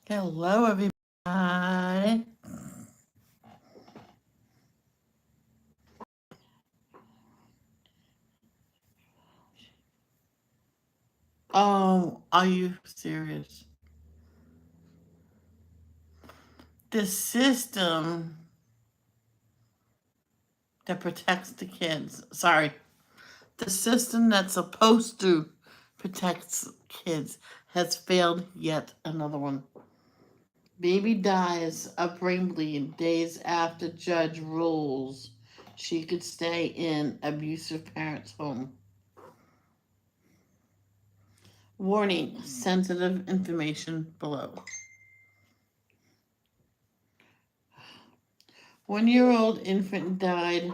Hello, everybody. Oh, are you serious? The system that protects the kids, sorry, the system that's supposed to protect kids has failed yet another one. Baby dies of brain bleed days after judge rules she could stay in abusive parents' home. Warning, sensitive information below. 1-year-old infant died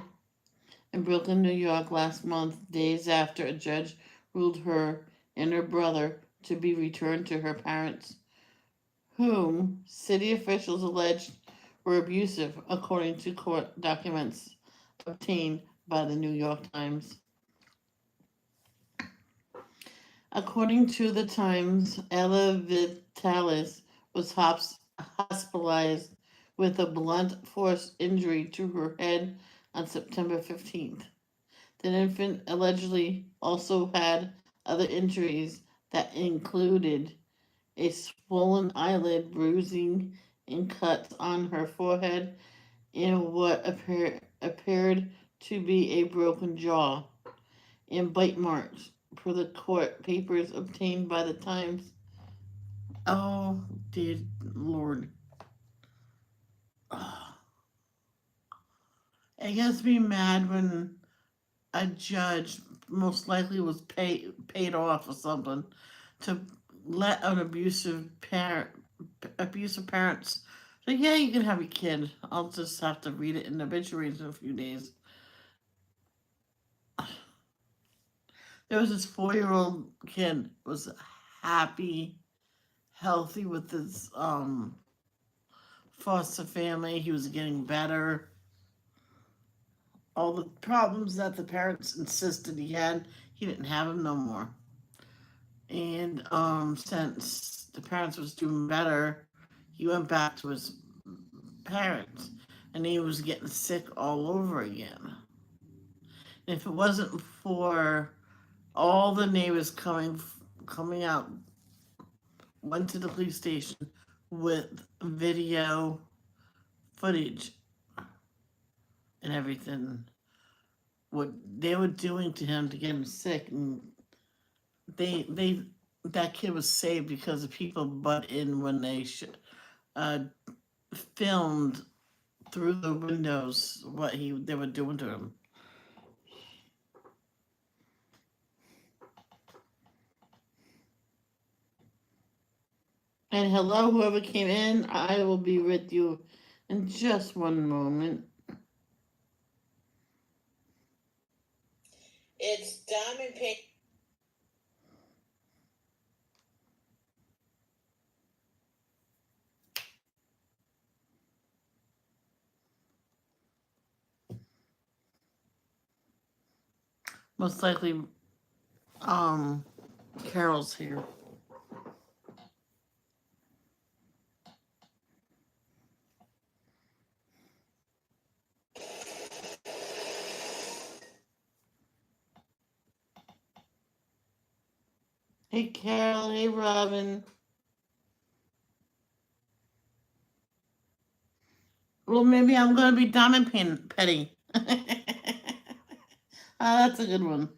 in Brooklyn, New York last month, days after a judge ruled her and her brother to be returned to her parents, whom city officials alleged were abusive, according to court documents obtained by the New York Times. According to the Times, Ella Vitalis was hospitalized with a blunt force injury to her head on September 15th. The infant allegedly also had other injuries that included a swollen eyelid, bruising, and cuts on her forehead, and what appeared to be a broken jaw, and bite marks, per the court papers obtained by the Times. Oh, dear Lord. It gets me mad when a judge most likely was paid off or something to let an abusive parents say, yeah, you can have your kid. I'll just have to read it in the obituaries in a few days. There was this 4-year-old kid was happy, healthy with his foster family. He was getting better. All the problems that the parents insisted he had, he didn't have them no more. And since the parents was doing better, he went back to his parents, and he was getting sick all over again. And if it wasn't for all the neighbors coming out, went to the police station with video footage and everything, what they were doing to him to get him sick, and they that kid was saved because the people butt in when they filmed through the windows what they were doing to him. And hello, whoever came in, I will be with you in just one moment. It's Diamond Pink. Most likely, Carol's here. Hey, Carol. Hey, Robin. Well, maybe I'm gonna be Diamond Petty. That's a good one.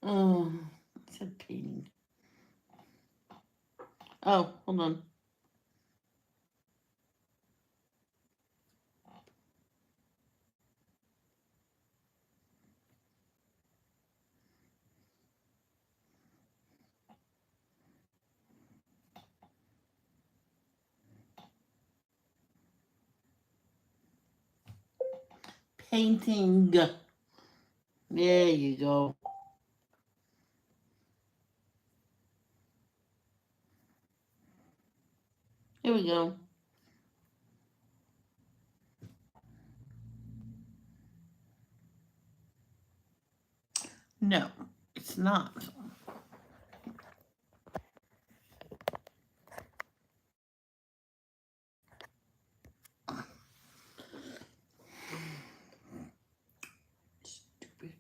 Oh, I said painting. Oh, hold on. Painting. There you go. Here we go. No, it's not. Stupid.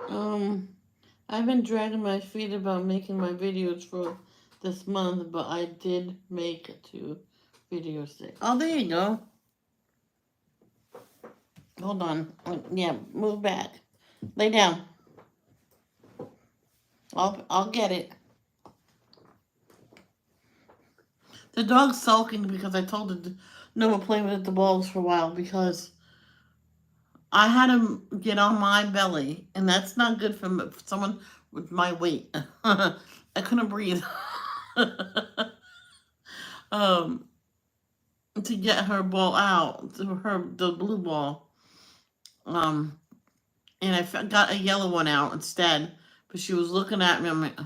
Um, I've been dragging my feet about making my videos for this month, but I did make 2 videos today. Oh, there you go. Hold on. Yeah, move back. Lay down. I'll get it. The dog's sulking because I told her no more playing with the balls for a while because I had him get on my belly, and that's not good for someone with my weight. I couldn't breathe. um, to get her ball out, the blue ball. Um, and I got a yellow one out instead, but she was looking at me. I'm like,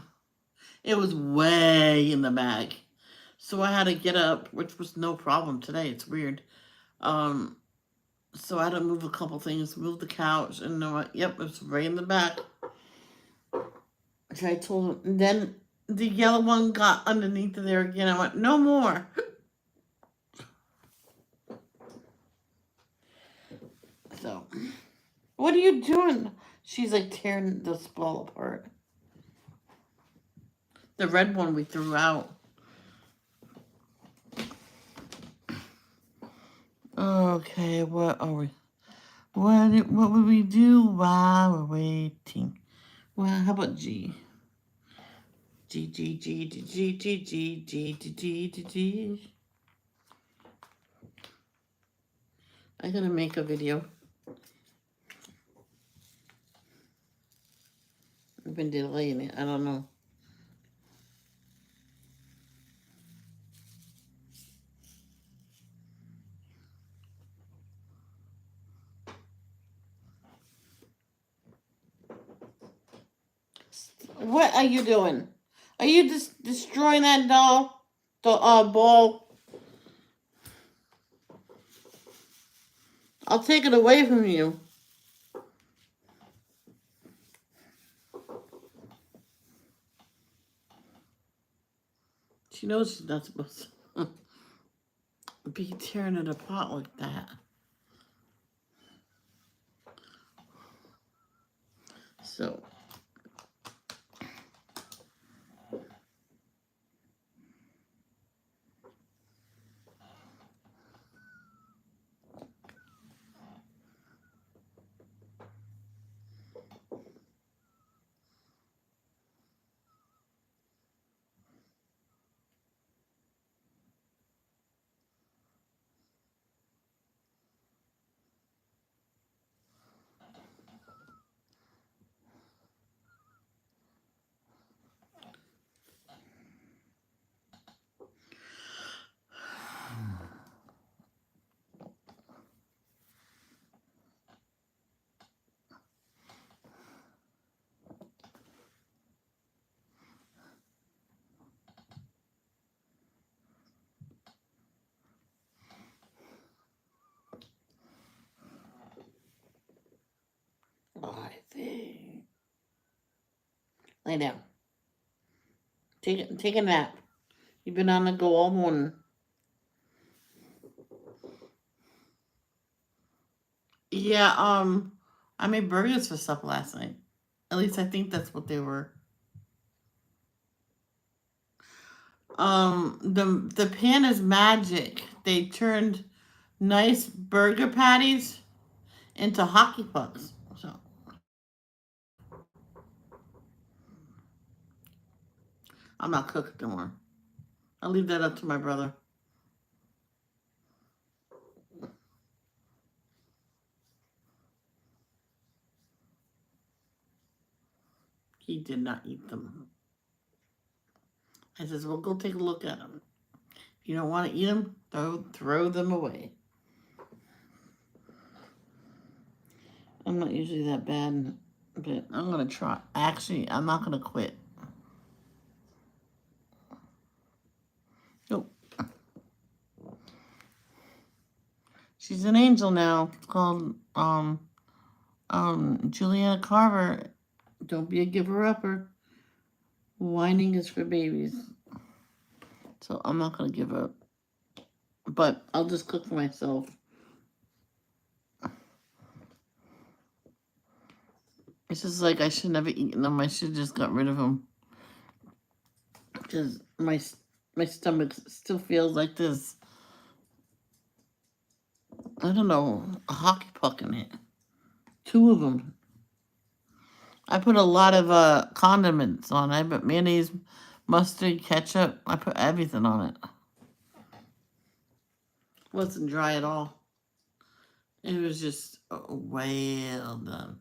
it was way in the bag, so I had to get up, which was no problem today. It's weird. Um, so I had to move a couple things, move the couch, and yep, it's right in the back. So I told him. Then the yellow one got underneath there again. I went, no more. So, what are you doing? She's like tearing this ball apart. The red one we threw out. Okay, what are we? What would we do while we're waiting? Well, how about G? G G G G G G G G G G G G. I gotta make a video. I've been delaying it. I don't know. What are you doing? Are you just destroying that doll? The ball? I'll take it away from you. She knows she's not supposed to be tearing it apart like that. So, I think. Lay down. Take a nap. You've been on the go all morning. Yeah, I made burgers for supper last night. At least I think that's what they were. The pan is magic. They turned nice burger patties into hockey pucks. So I'm not cooking no more. I'll leave that up to my brother. He did not eat them. I says, well, go take a look at them. If you don't want to eat them, throw them away. I'm not usually that bad, but I'm going to try. Actually, I'm not going to quit. Nope. She's an angel now. It's called Juliana Carver. Don't be a giver-upper. Whining is for babies. So I'm not going to give up. But I'll just cook for myself. It's just like I should never eaten them. I should have just got rid of them. Because my stomach still feels like this, I don't know, a hockey puck in it. 2 of them. I put a lot of condiments on it. I put mayonnaise, mustard, ketchup. I put everything on it. It wasn't dry at all. It was just well done.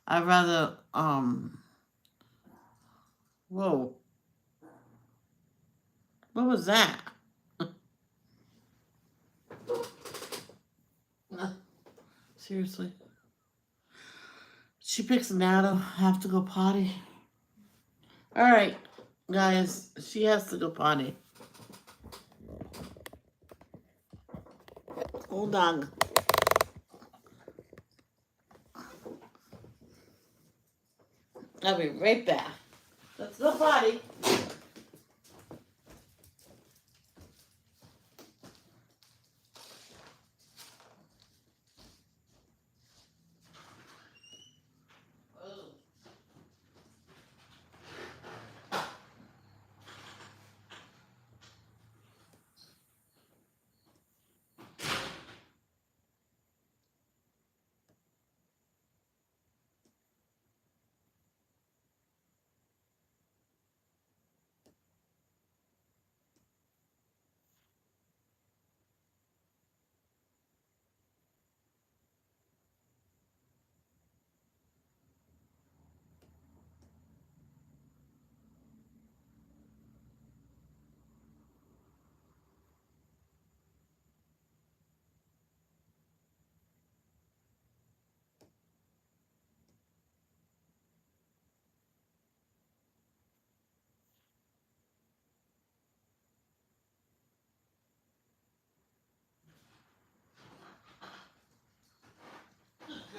I'd rather, whoa. What was that? Seriously. She picks a natter. Have to go potty. All right, guys. She has to go potty. Hold on. I'll be right back. Let's go potty.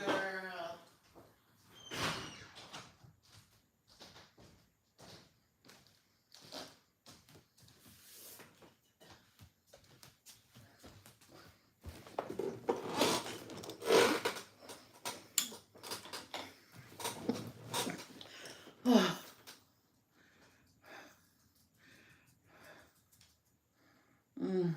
Girl. Mm.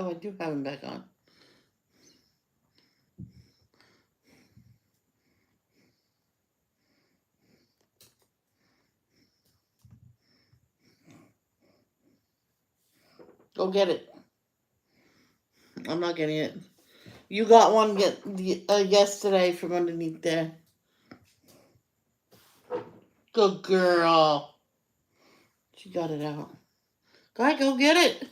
Oh, I do have him back on. Go get it. I'm not getting it. You got one yesterday from underneath there. Good girl. She got it out. Go get it.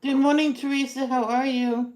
Good morning, Teresa. How are you?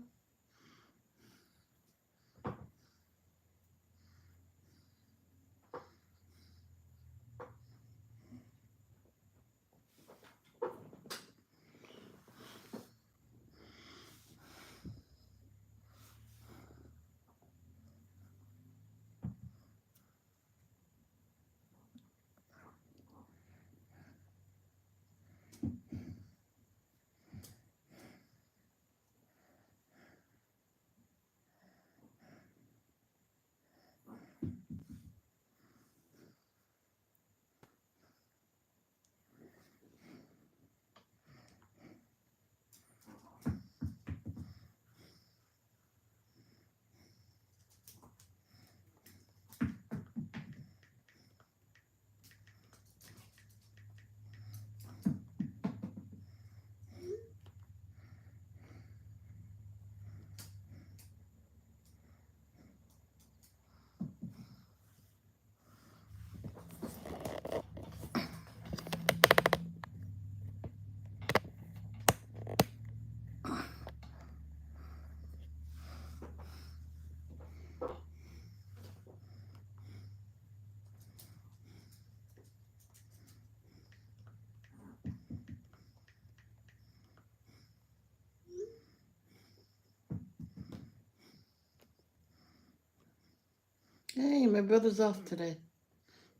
Hey, my brother's off today.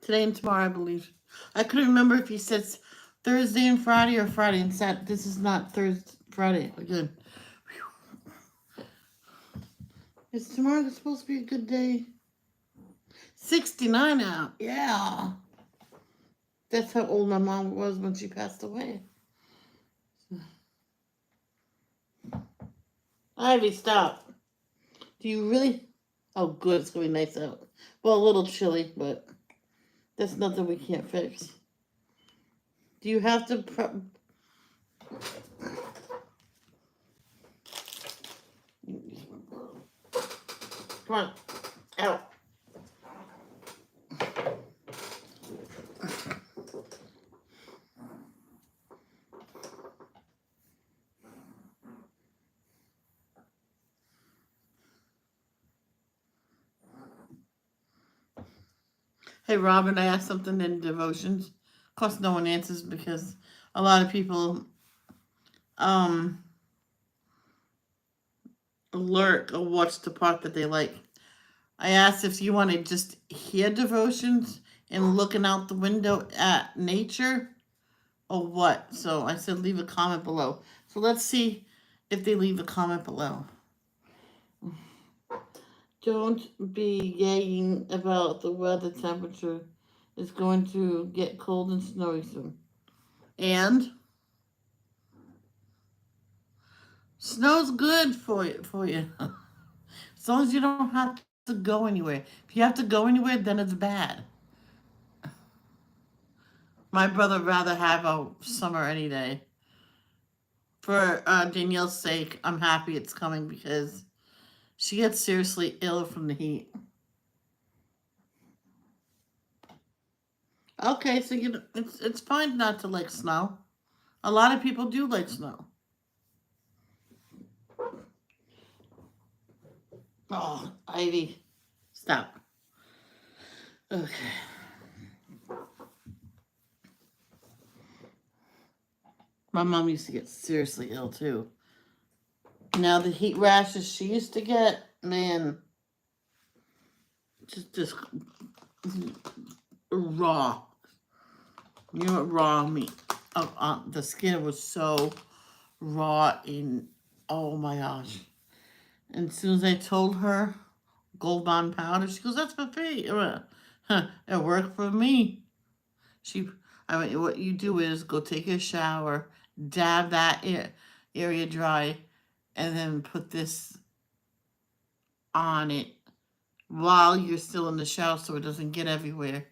Today and tomorrow, I believe. I couldn't remember if he said Thursday and Friday or Friday and Saturday. This is not Thursday, Friday again. Is tomorrow supposed to be a good day? 69 out. Yeah. That's how old my mom was when she passed away. Ivy, stop. Do you really? Oh, good. It's going to be nice out. Well, a little chilly, but that's nothing we can't fix. Do you have to? Come on, out. Hey, Robin, I asked something in devotions. Of course, no one answers because a lot of people um lurk or watch the part that they like. I asked if you want to just hear devotions and looking out the window at nature or what. So I said leave a comment below. So let's see if they leave a comment below. Don't be yaying about the weather temperature. It's going to get cold and snowy soon. And snow's good for you. As long as you don't have to go anywhere. If you have to go anywhere, then it's bad. My brother would rather have a summer any day. For Danielle's sake, I'm happy it's coming because she gets seriously ill from the heat. Okay, so it's fine not to like snow. A lot of people do like snow. Oh, Ivy, stop. Okay. My mom used to get seriously ill too. Now the heat rashes she used to get, man, just raw. You know what raw meat? The skin was so raw and oh my gosh. And as soon as I told her Gold Bond powder, she goes, "That's for free." It worked for me. She, I mean, what you do is go take a shower, dab that area dry, and then put this on it while you're still in the shower so it doesn't get everywhere.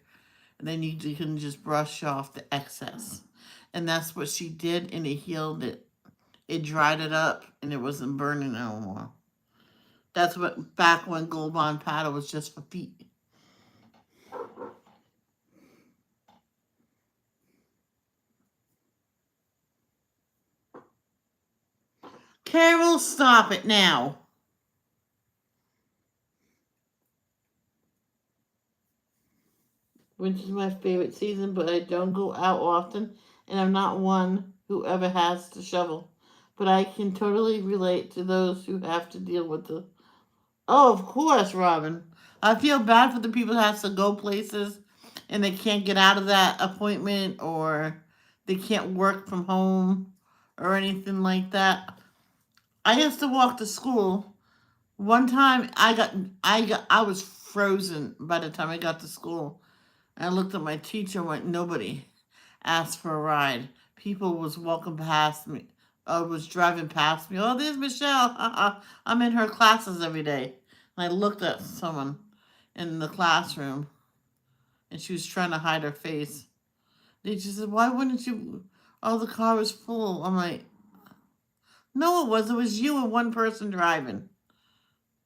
And then you can just brush off the excess. And that's what she did, and it healed it. It dried it up, and it wasn't burning no more. That's what back when Gold Bond powder was just for feet. Carol, stop it now. Winter's my favorite season, but I don't go out often, and I'm not one who ever has to shovel. But I can totally relate to those who have to deal with the. Oh, of course, Robin. I feel bad for the people that have to go places and they can't get out of that appointment or they can't work from home or anything like that. I used to walk to school. One time I was frozen by the time I got to school. I looked at my teacher and went, nobody asked for a ride. People was walking past me, was driving past me. Oh, there's Michelle. I'm in her classes every day. And I looked at someone in the classroom, and she was trying to hide her face. They just said, "Why wouldn't you?" Oh, the car was full. I'm like, no, it was. It was you and one person driving.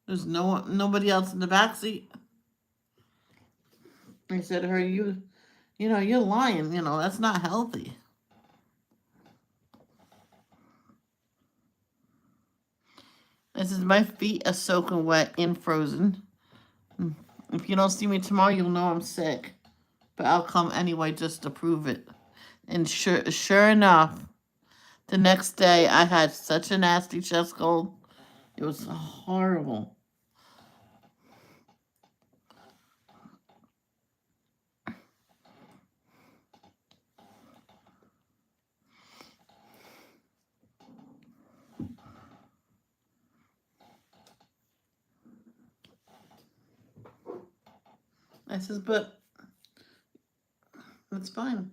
There's nobody else in the back seat. I said to her, you're lying. That's not healthy. This is my feet are soaking wet and frozen. If you don't see me tomorrow, you'll know I'm sick. But I'll come anyway just to prove it. And sure enough, the next day I had such a nasty chest cold. It was horrible. I says, but that's fine.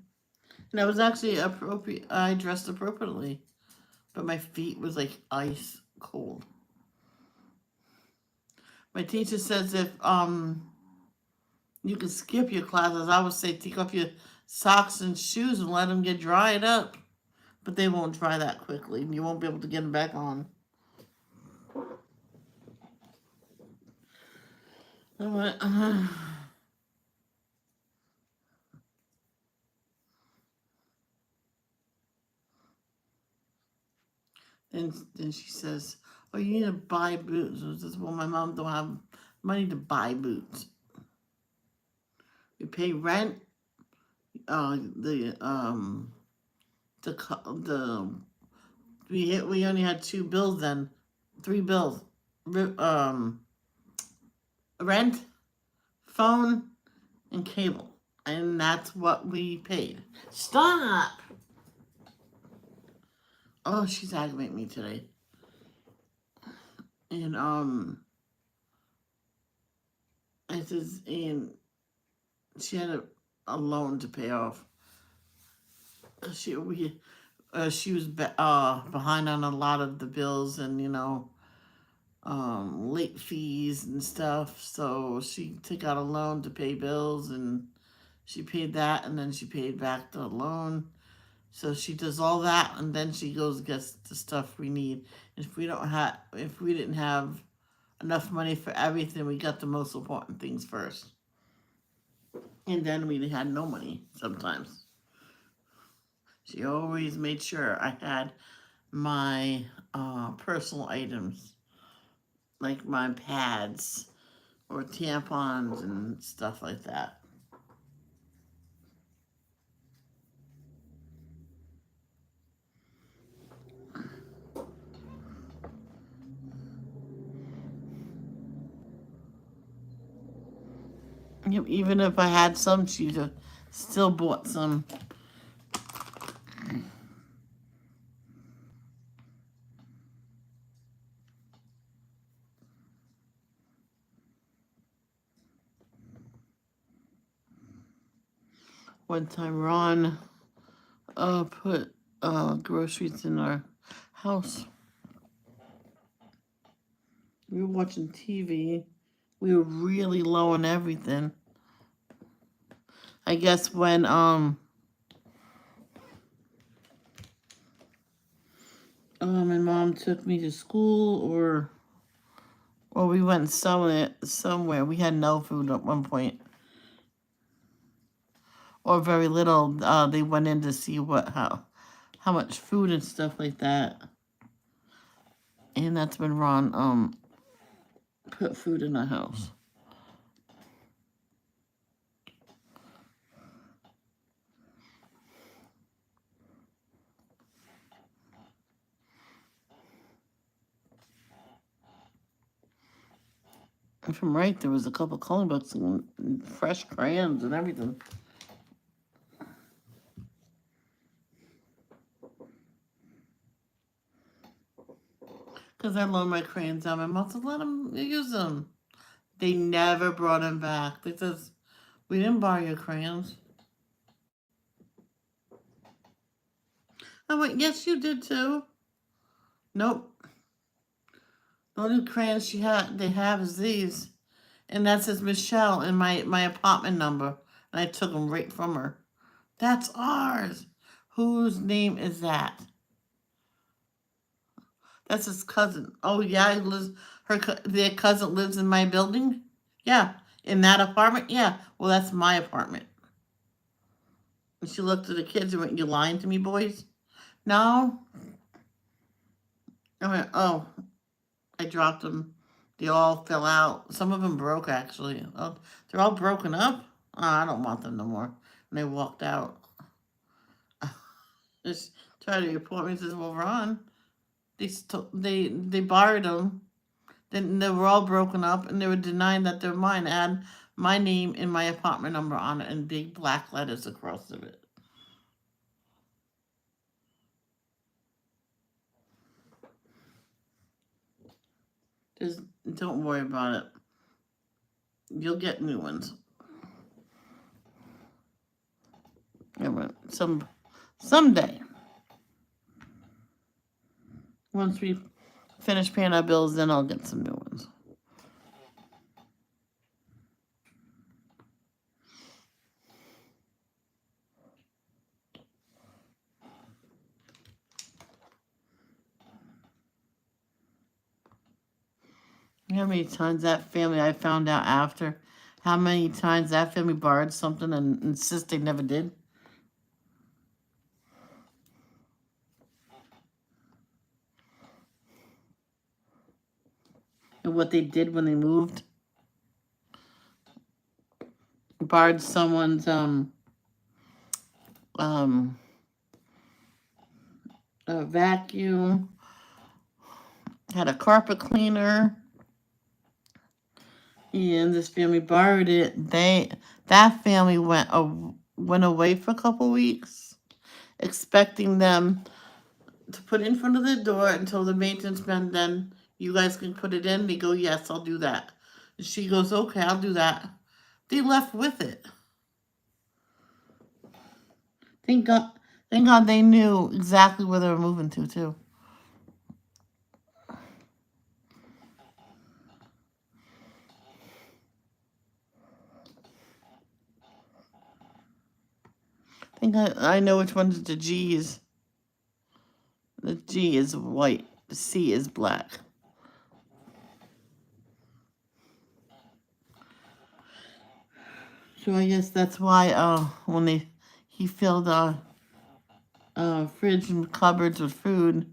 And I was actually appropriate. I dressed appropriately, but my feet was like ice cold. My teacher says if you can skip your classes, I would say take off your socks and shoes and let them get dried up. But they won't dry that quickly. You won't be able to get them back on. I went, then she says, "Oh, you need to buy boots." I says, "Well, my mom don't have money to buy boots. We pay rent. The the we only had two bills then, three bills, rent, phone, and cable, and that's what we paid." Stop! Oh, she's aggravating me today, and I says, and she had a loan to pay off. She was behind on a lot of the bills, and late fees and stuff. So she took out a loan to pay bills, and she paid that, and then she paid back the loan. So she does all that, and then she goes and gets the stuff we need. If we didn't have enough money for everything, we got the most important things first, and then we had no money sometimes. She always made sure I had my personal items, like my pads or tampons and stuff like that. Even if I had some, she'd have still bought some. One time Ron put groceries in our house. We were watching TV. We were really low on everything. I guess when my mom took me to school, or we went somewhere. We had no food at one point, or very little. They went in to see how much food and stuff like that. And that's when Ron put food in the house. If I'm right, there was a couple coloring books and fresh crayons and everything. Because I loaned my crayons out. My mom said, let them use them. They never brought them back. They says, we didn't borrow your crayons. I went, yes, you did too. Nope. The only crayons they have is these. And that says Michelle in my apartment number. And I took them right from her. That's ours. Whose name is that? That's his cousin. Oh yeah, their cousin lives in my building. Yeah, in that apartment. Yeah, well that's my apartment. And she looked at the kids and went, "You lying to me, boys?" No. I went, "Oh, I dropped them. They all fell out. Some of them broke actually. Oh, they're all broken up. Oh, I don't want them no more." And they walked out. Just tried to report me. Says, "Well, Ron, they borrowed them. Then they were all broken up, and they were denying that they're mine. I had my name and my apartment number on it in big black letters across of it." Just don't worry about it. You'll get new ones. someday. Once we finish paying our bills, then I'll get some new ones. You know how many times that family, I found out after, how many times that family borrowed something and insist they never did? And what they did when they moved? Borrowed someone's um vacuum, had a carpet cleaner, and this family borrowed it. That family went away for a couple weeks, expecting them to put it in front of the door until the maintenance man, then you guys can put it in. They go, yes, I'll do that. And she goes, okay, I'll do that. They left with it. Thank God. Thank God they knew exactly where they were moving to too. Thank God I know which one's the G's. The G is white. The C is black. So I guess that's why when he filled fridge and cupboards with food,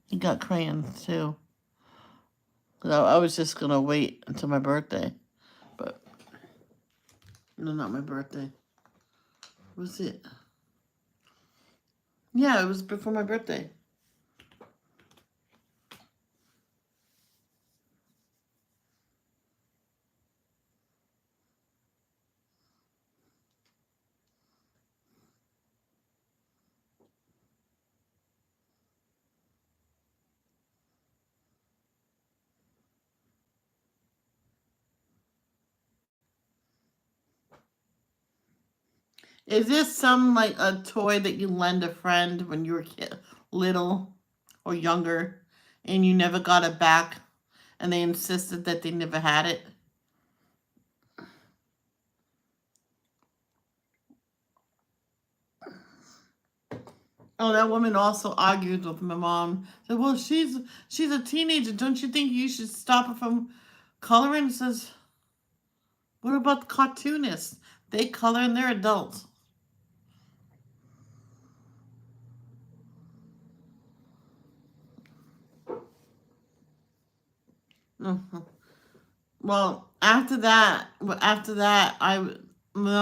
he got crayons too. So I was just gonna wait until my birthday, but no, not my birthday. Was it? Yeah, it was before my birthday. Is this some like a toy that you lend a friend when you were little or younger, and you never got it back, and they insisted that they never had it? Oh, that woman also argued with my mom. Said, "Well, she's a teenager. Don't you think you should stop her from coloring?" Says, "What about the cartoonists? They color and they're adults." Mhm. Well, after that, well,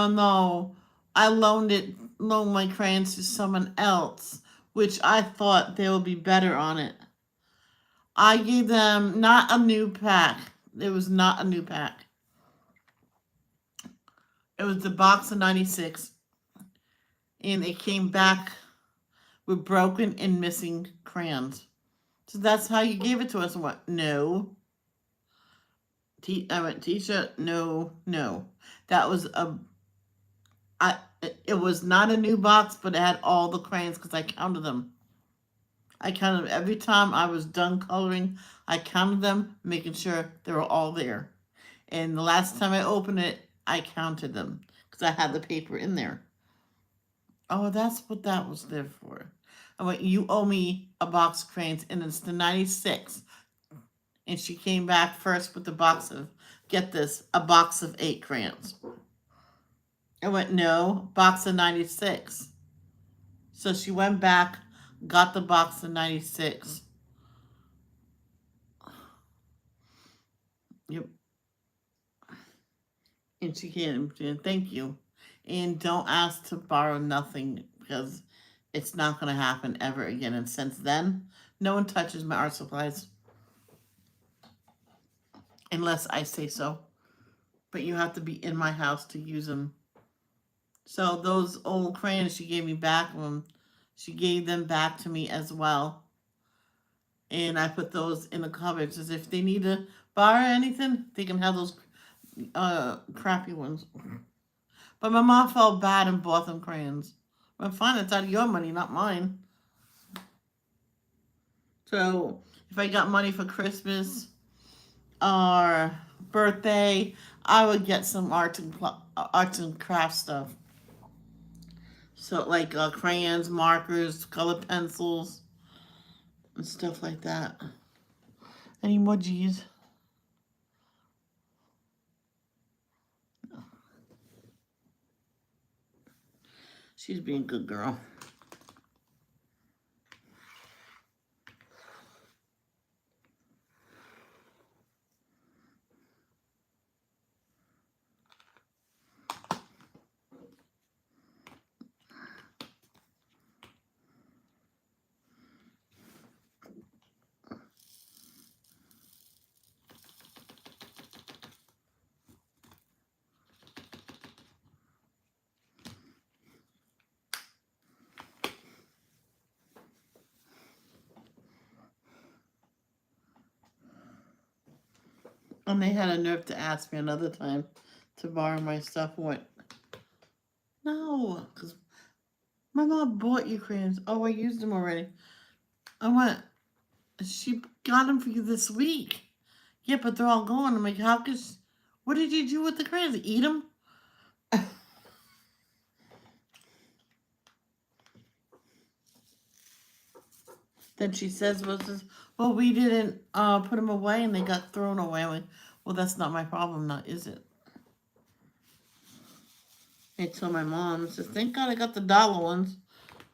no, I loaned my crayons to someone else, which I thought they would be better on it. I gave them not a new pack. It was not a new pack. It was the box of 96, and it came back with broken and missing crayons. So that's how you gave it to us. And what? No. I went, Tisha, no, no. That was a I it was not a new box, but it had all the crayons because I counted them. I counted every time I was done coloring. I counted them, making sure they were all there. And the last time I opened it, I counted them because I had the paper in there. Oh, that's what that was there for. I went, you owe me a box of crayons, and it's the 96. And she came back first with the box of, get this, a box of 8 crayons. I went, no, box of 96. So she went back, got the box of 96. Yep. And she can, thank you. And don't ask to borrow nothing because it's not going to happen ever again. And since then, no one touches my art supplies unless I say so. But you have to be in my house to use them. So those old crayons she gave me back, she gave them back to me as well. And I put those in the cupboards as if they need to borrow anything, they can have those crappy ones. But my mom felt bad and bought them crayons Well, fine, it's out of your money, not mine. So if I got money for Christmas or birthday, I would get some arts and craft stuff. So like crayons, markers, colored pencils, and stuff like that. Any more G's? She's being a good girl. And they had a nerve to ask me another time to borrow my stuff. I went, no, because my mom bought you crayons. Oh, I used them already. I went, she got them for you this week. Yeah, but they're all gone. I'm like, how could? What did you do with the crayons? Eat them? Then she says, well, we didn't put them away and they got thrown away. I'm like, well, that's not my problem now, is it? I told my mom, says, thank God I got the dollar ones.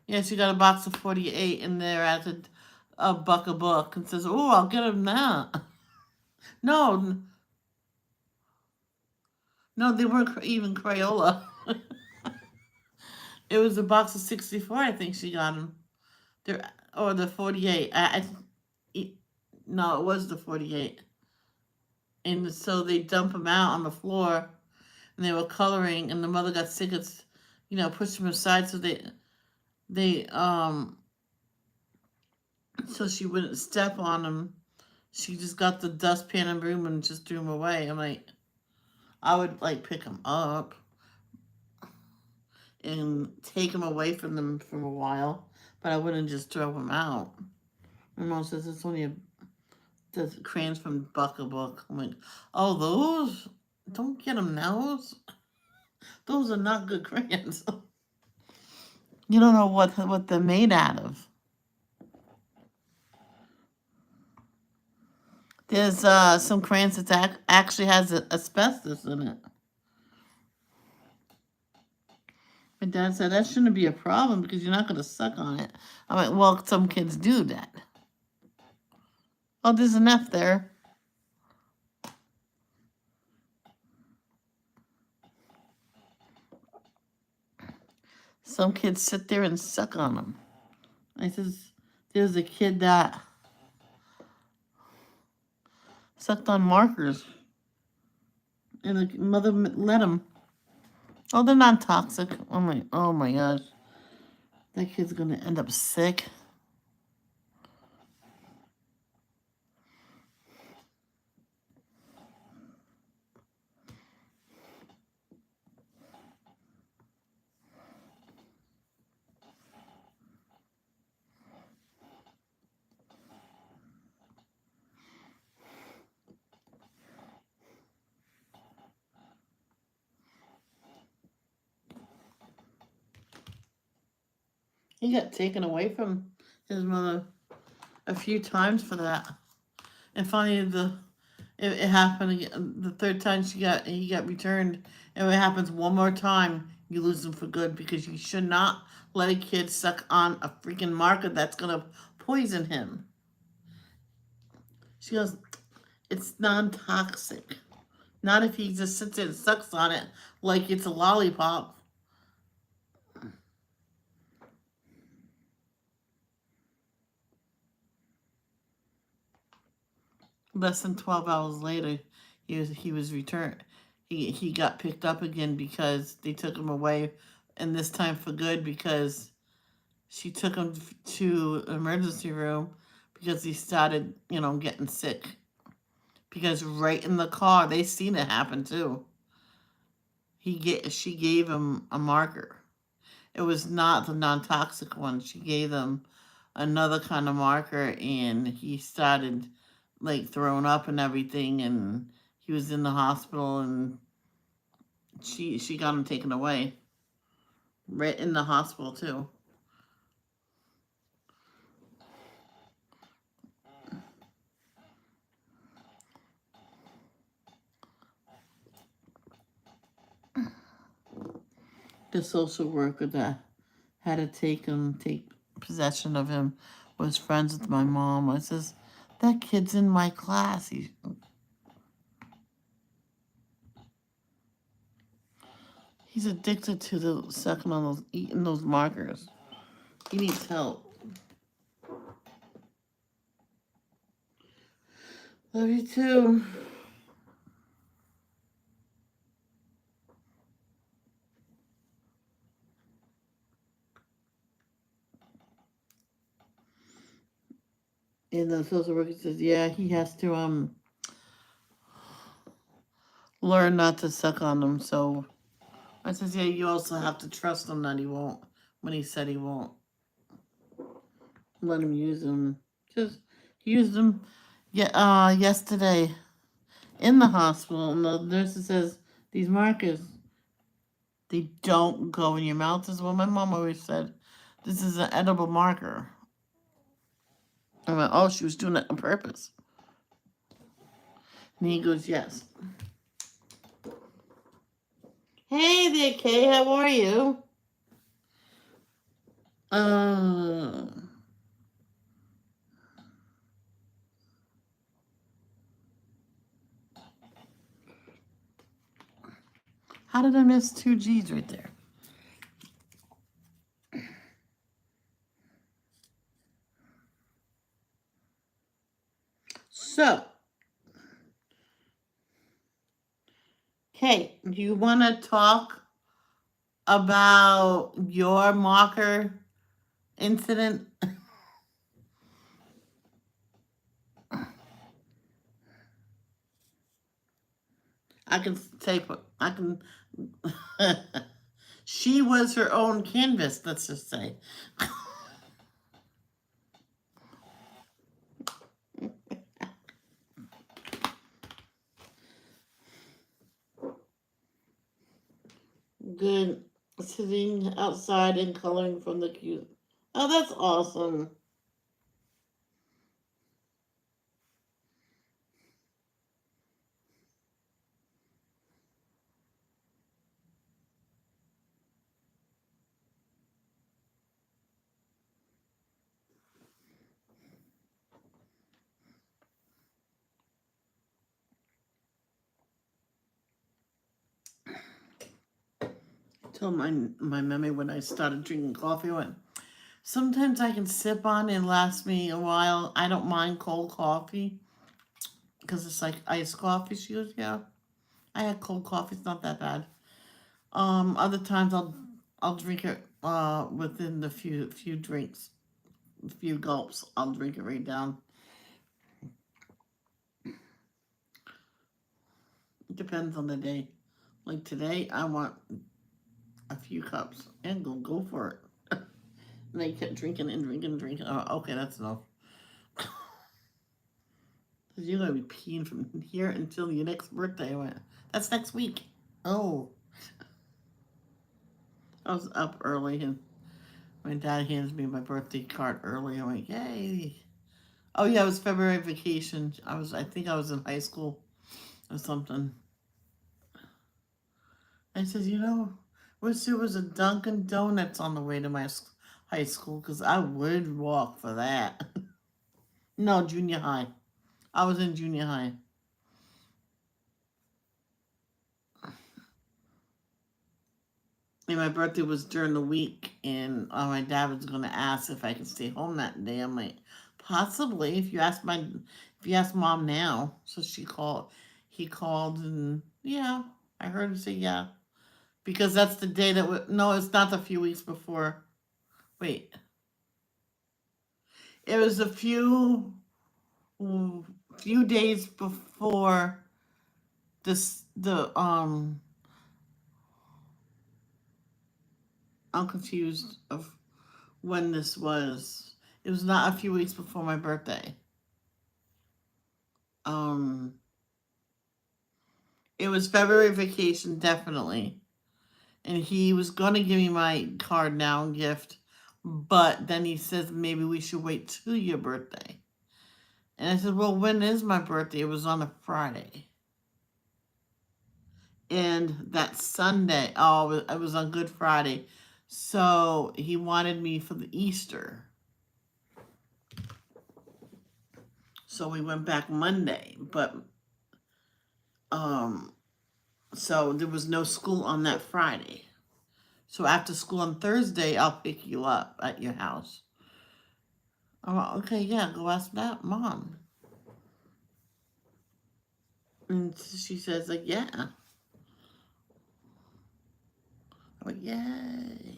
Yeah, she got a box of 48 and they're at a buck a book and says, oh, I'll get them now. No, no, they weren't even Crayola. It was a box of 64, I think she got them. Or the 48. No, it was the 48. And so they dump them out on the floor and they were coloring and the mother got sick of, pushed them aside so they so she wouldn't step on them. She just got the dustpan and broom and just threw them away. I'm like, I would like pick them up and take them away from them for a while, but I wouldn't just throw them out. My mom says it's only the crayons from Buck a Book. I'm like, oh, those? Don't get them now. Those are not good crayons. You don't know what they're made out of. There's some crayons that actually has asbestos in it. My dad said that shouldn't be a problem because you're not going to suck on it. I'm like, well, some kids do that. Oh, there's an F there. Some kids sit there and suck on them. I says, there's a kid that sucked on markers. And the mother let him. Oh, they're not toxic. Oh my gosh. That kid's going to end up sick. He got taken away from his mother a few times for that. And finally, it happened again. The third time he got returned. And if it happens one more time, you lose him for good because you should not let a kid suck on a freaking marker that's gonna poison him. She goes, it's non-toxic. Not if he just sits there and sucks on it like it's a lollipop. Less than 12 hours later, he was returned. He got picked up again because they took him away, and this time for good because she took him to emergency room because he started, getting sick. Because right in the car, they seen it happen too. She gave him a marker, It was not the non-toxic one. She gave him another kind of marker, and he started like throwing up and everything, and he was in the hospital, and she got him taken away right in the hospital too. The social worker that had to take possession of him, was friends with my mom. I says, that kid's in my class. He's addicted to the sucking on those, eating those markers. He needs help. Love you too. And the social worker says, yeah, he has to learn not to suck on them. So I says, yeah, you also have to trust him that he won't. When he said he won't, let him use them. Just use them. Yeah, yesterday in the hospital, and the nurse says these markers, they don't go in your mouth. Is what my mom always said. This is an edible marker. I went, oh, she was doing it on purpose. And he goes, yes. Hey there, Kay. How are you? Uh, how did I miss two G's right there? So, Kay, do you want to talk about your marker incident? I can take. I can. She was her own canvas. Let's just say. Good. Sitting outside and coloring from the cute. Oh, that's awesome. Told my memory when I started drinking coffee, I went, sometimes I can sip on and last me a while. I don't mind cold coffee because it's like iced coffee. She goes, yeah, I had cold coffee. It's not that bad. Other times I'll drink it within the few drinks, a few gulps. I'll drink it right down. It depends on the day. Like today, I want a few cups and go for it. And I kept drinking and drinking and drinking. Oh, okay, that's enough. Because you're going to be peeing from here until your next birthday. I went, that's next week. Oh, I was up early and my dad hands me my birthday card early. I went, yay. Oh, yeah, it was February vacation. I think I was in high school or something. I said, wish there was a Dunkin' Donuts on the way to my high school because I would walk for that. No, junior high. I was in junior high. And my birthday was during the week, and my dad was going to ask if I could stay home that day. I'm like, possibly if you ask mom now. So he called, and yeah, I heard him say yeah because that's the day no, it's not a few weeks before. Wait, it was few days before this the I'm confused of when this was. It was not a few weeks before my birthday. Um, it was February vacation, definitely. And he was going to give me my card now gift, but then he says maybe we should wait till your birthday. And I said, well, when is my birthday? It was on a Friday. And that Sunday, oh, it was on Good Friday. So he wanted me for the Easter. So we went back Monday, but um, so there was no school on that Friday. So after school on Thursday, I'll pick you up at your house. Oh, okay, yeah, go ask that mom. And she says, like, yeah. I'm like, yay.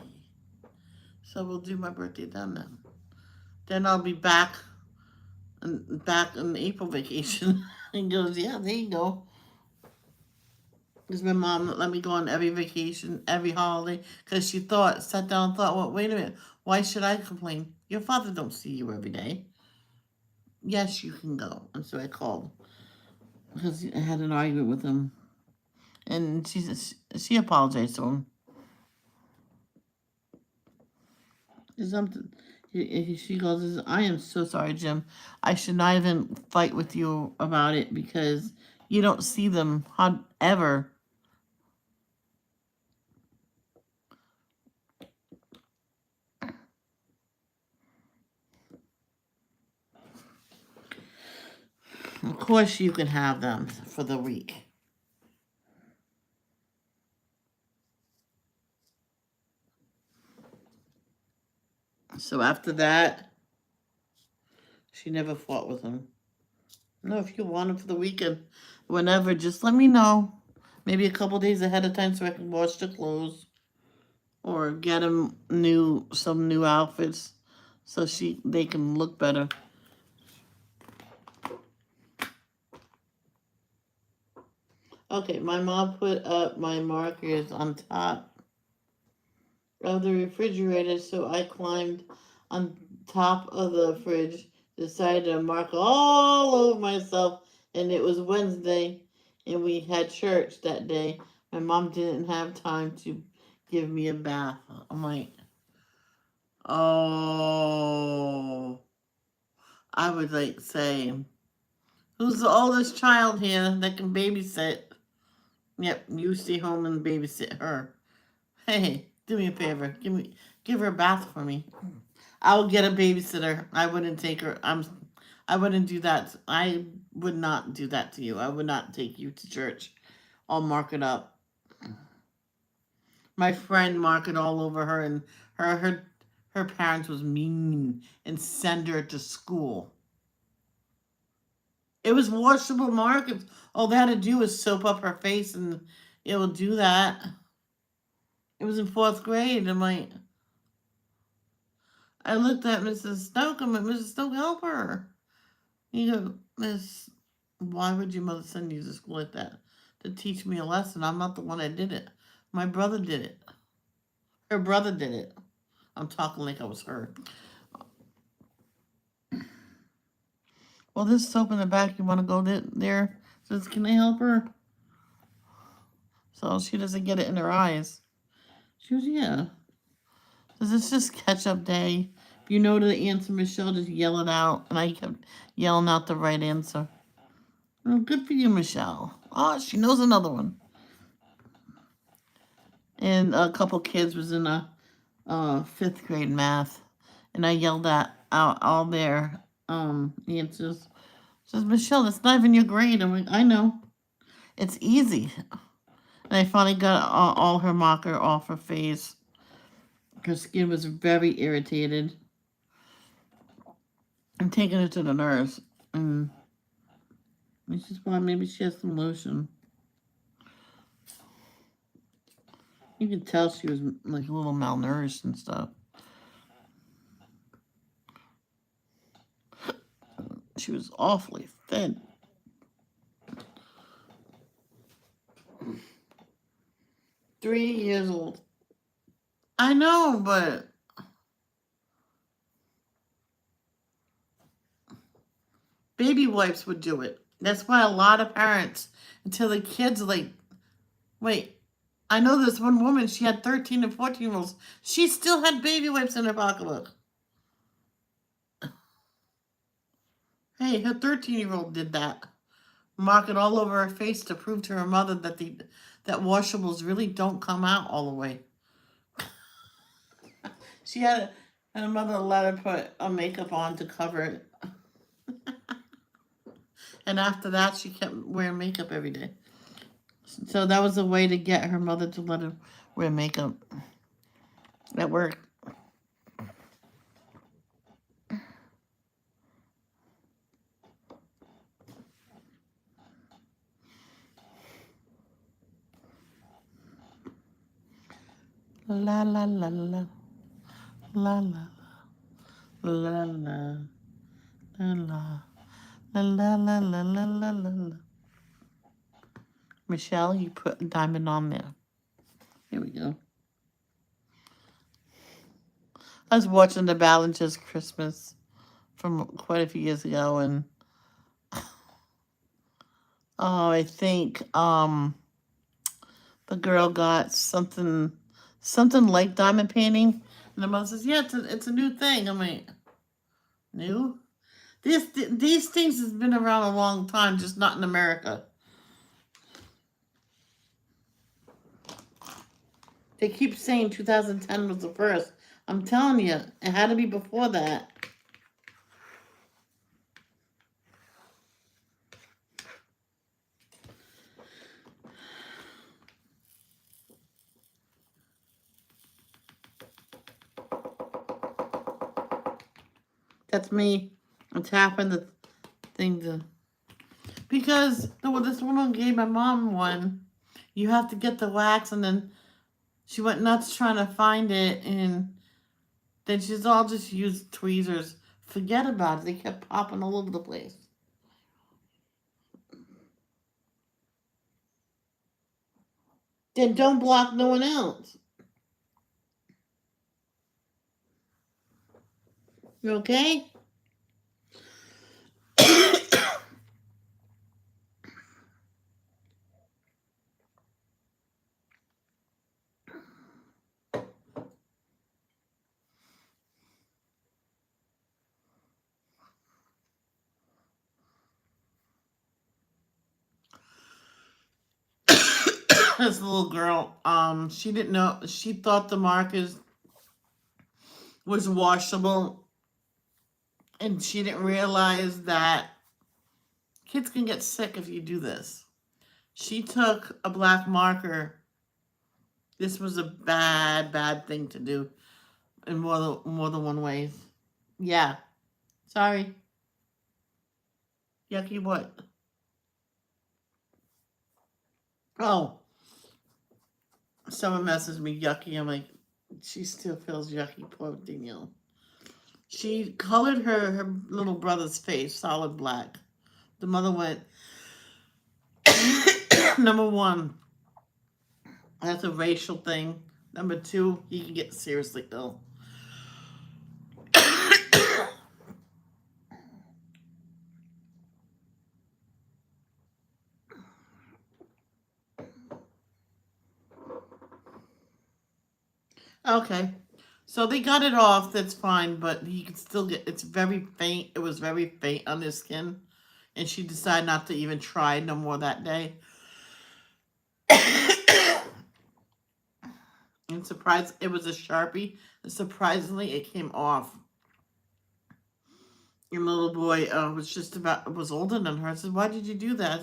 So we'll do my birthday then. Then I'll be back in April vacation. And he goes, yeah, there you go. Because my mom let me go on every vacation, every holiday. Because she sat down and thought, well, wait a minute. Why should I complain? Your father don't see you every day. Yes, you can go. And so I called. Because I had an argument with him. And she apologized to him. Something. She goes, I am so sorry, Jim. I should not even fight with you about it because you don't see them ever. Of course, you can have them for the week. So after that, she never fought with him. No, if you want him for the weekend, whenever, just let me know. Maybe a couple days ahead of time so I can wash the clothes or get him some new outfits so they can look better. Okay, my mom put up my markers on top of the refrigerator, so I climbed on top of the fridge, decided to mark all over myself, and it was Wednesday, and we had church that day. My mom didn't have time to give me a bath. I'm like, oh, I would like say, who's the oldest child here that can babysit? Yep, you stay home and babysit her. Hey, do me a favor. Give her a bath for me. I will get a babysitter. I wouldn't take her. I wouldn't do that. I would not do that to you. I would not take you to church. I'll mark it up. My friend marked it all over her, and her parents was mean and send her to school. It was washable markers. All they had to do was soap up her face, and it will do that. It was in fourth grade. I looked at Mrs. Stoke. I'm like, Mrs. Stoke, help her. You know, Miss, why would your mother send you to school like that? To teach me a lesson. I'm not the one that did it. My brother did it. Her brother did it. I'm talking like I was her. Well, this soap in the back, you want to go there? Says, can I help her? So she doesn't get it in her eyes. She goes, yeah. Says, it's just catch-up day. If you know the answer, Michelle, just yell it out. And I kept yelling out the right answer. Oh, good for you, Michelle. Oh, she knows another one. And a couple kids was in a fifth grade math, and I yelled out all their answers. Says, Michelle, that's not even your grade. I'm like, I know, it's easy. And I finally got all her marker off her face. Her skin was very irritated. I'm taking her to the nurse, and she just wanted maybe she has some lotion. You could tell she was like a little malnourished and stuff. She was awfully thin. Three years old. I know, but baby wipes would do it. That's why a lot of parents, until the kids like, wait, I know this one woman, she had 13 and 14-year-olds. She still had baby wipes in her pocketbook. Hey, her 13-year-old did that. Mark it all over her face to prove to her mother that that washables really don't come out all the way. She had and her mother let her put a makeup on to cover it. And after that, she kept wearing makeup every day. So that was a way to get her mother to let her wear makeup. That worked. La la la la la la la la la la la la la la la la. Michelle, you put a diamond on there. Here we go. I was watching the Ballingers Christmas from quite a few years ago, and oh, I think the girl got something like diamond painting, and the mother says, "Yeah, it's a new thing." I'm like, new? These things has been around a long time, just not in America. They keep saying 2010 was the first. I'm telling you, it had to be before that. That's me. I'm tapping the thing to because this woman gave my mom one. You have to get the wax, and then she went nuts trying to find it, and then she's all just used tweezers. Forget about it. They kept popping all over the place. Then don't block no one else. You okay? This little girl, she didn't know. She thought the markers was washable, and she didn't realize that kids can get sick if you do this. She took a black marker. This was a bad thing to do in more than one way. Yeah. Sorry. Yucky what? Oh, someone messaged me yucky. I'm like, she still feels yucky. Poor Danielle. She colored her little brother's face solid black. The mother went, number one, that's a racial thing. Number two, he can get seriously ill. Okay. So they got it off, that's fine, but he can still get, it's very faint. It was very faint on his skin. And she decided not to even try no more that day. And surprised, it was a Sharpie. And surprisingly, it came off. Your little boy was older than her. I said, why did you do that?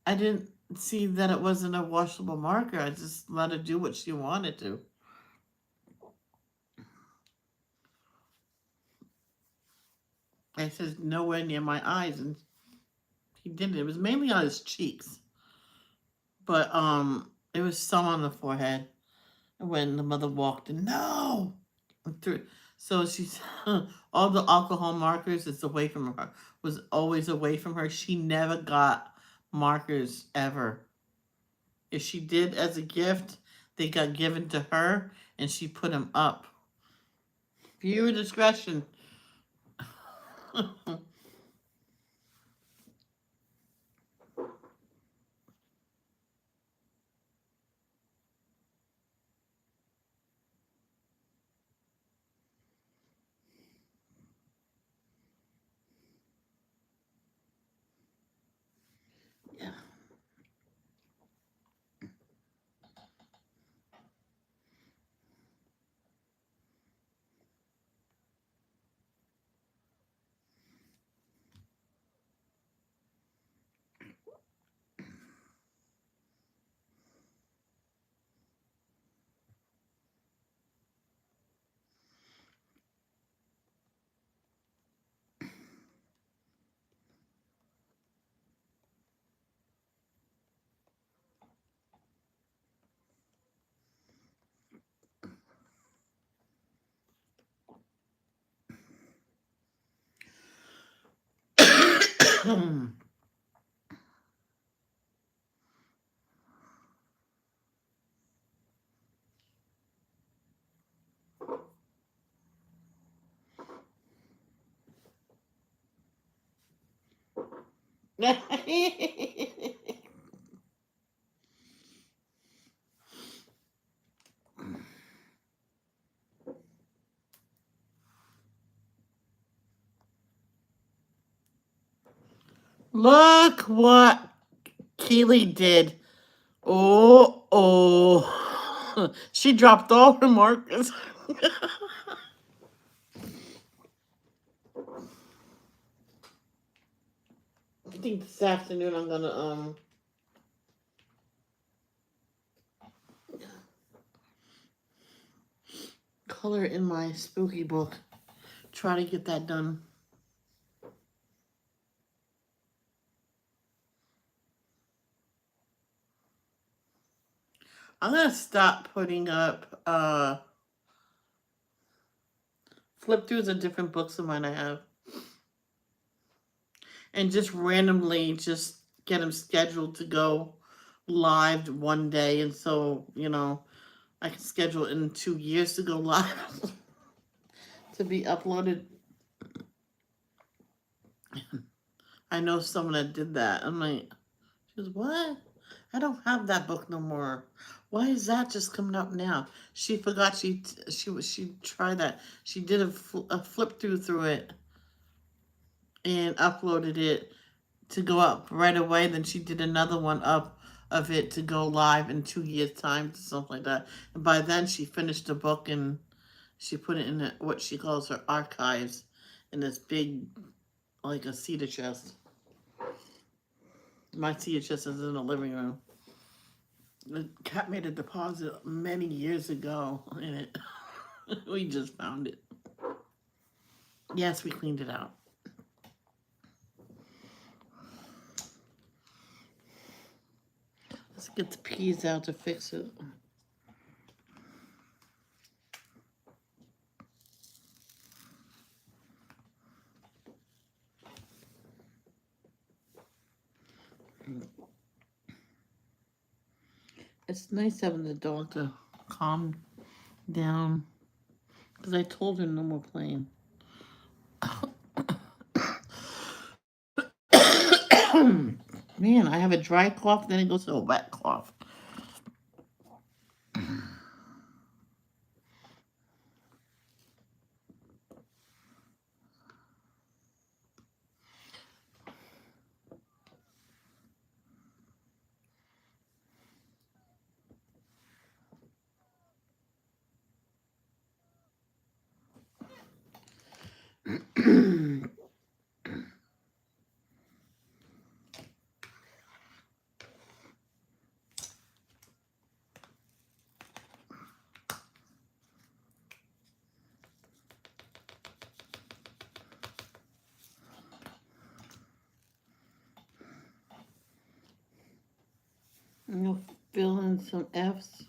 I didn't see that it wasn't a washable marker. I just let her do what she wanted to. I said, nowhere near my eyes, and he didn't. It was mainly on his cheeks. But it was some on the forehead. When the mother walked in, no! So she's, all the alcohol markers is away from her, was always away from her. She never got markers ever. If she did as a gift, They got given to her, and she put them up. Viewer discretion. Yeah. Look what Keely did. Oh, oh. She dropped all her markers. I think this afternoon I'm gonna color in my spooky book. Try to get that done. I'm gonna stop putting up flip throughs of different books of mine I have, and just randomly just get them scheduled to go live one day, and so I can schedule it in 2 years to go live to be uploaded. I know someone that did that. I'm like, she goes, what? I don't have that book no more. Why is that just coming up now? She forgot she tried that. She did a flip through it and uploaded it to go up right away. Then she did another one up of it to go live in 2 years' time, something like that. And by then she finished the book and she put it in what she calls her archives in this big, like a cedar chest. My cedar chest is in the living room. The cat made a deposit many years ago in it. We just found it. Yes, we cleaned it out. Let's get the peas out to fix it. It's nice having the dog to calm down because I told her no more playing. Man, I have a dry cough, then it goes to a wet cough. You'll fill in some F's.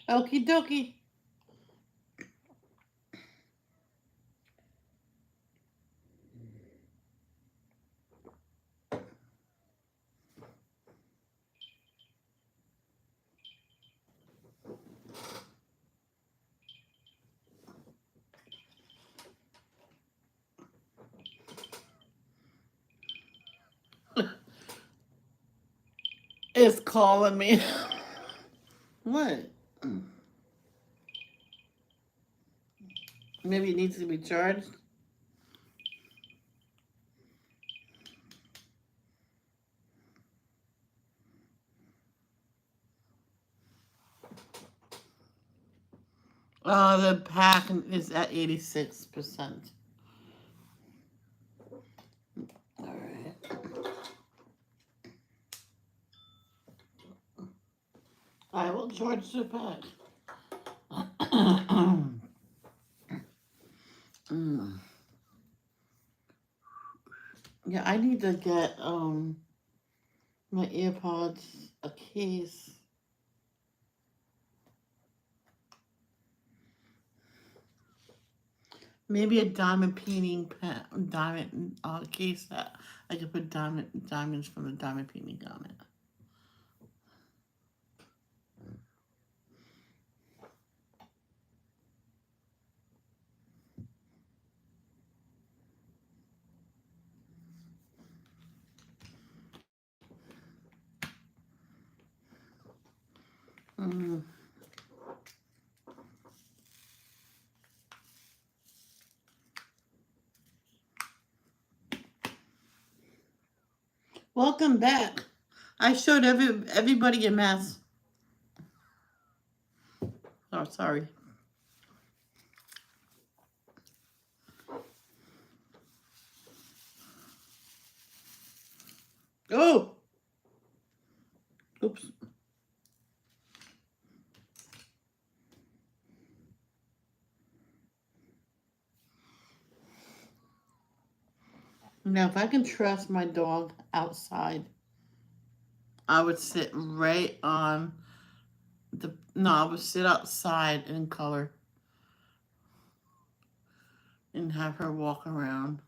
Okie dokie. It's calling me. What? Maybe it needs to be charged. The pack is at 86%. All right. I will charge the pack. Mm. Yeah, I need to get my earpods a case. Maybe a diamond painting diamond case that I could put diamonds from the diamond painting on it. Mm. Welcome back. I showed everybody a mess. Oh, sorry. Oh, oops. Now, if I can trust my dog outside, I would sit right on I would sit outside in color and have her walk around.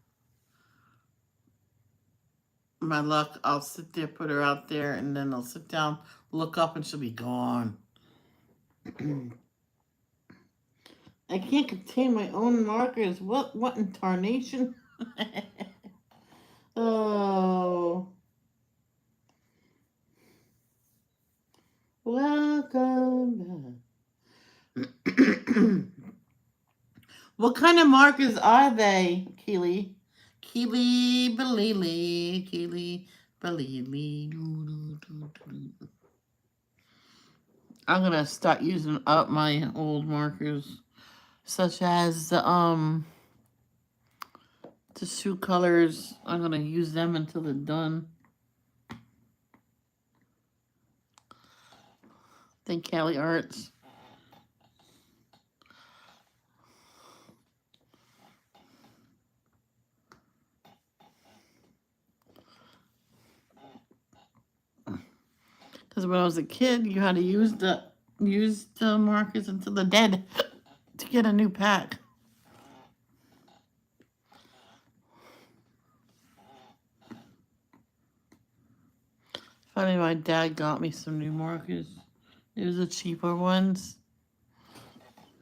My luck, I'll sit there, put her out there, and then I'll sit down, look up, and she'll be gone. I can't contain my own markers. What in tarnation? Oh, welcome back. What kind of markers are they, Keely? Keely, Belili, Keely, Belili. I'm gonna start using up my old markers, such as the shoe colors. I'm gonna use them until they're done. Thank Cali Arts. Because when I was a kid, you had to use the markers until they're dead to get a new pack. Funny, my dad got me some new markers. It was the cheaper ones,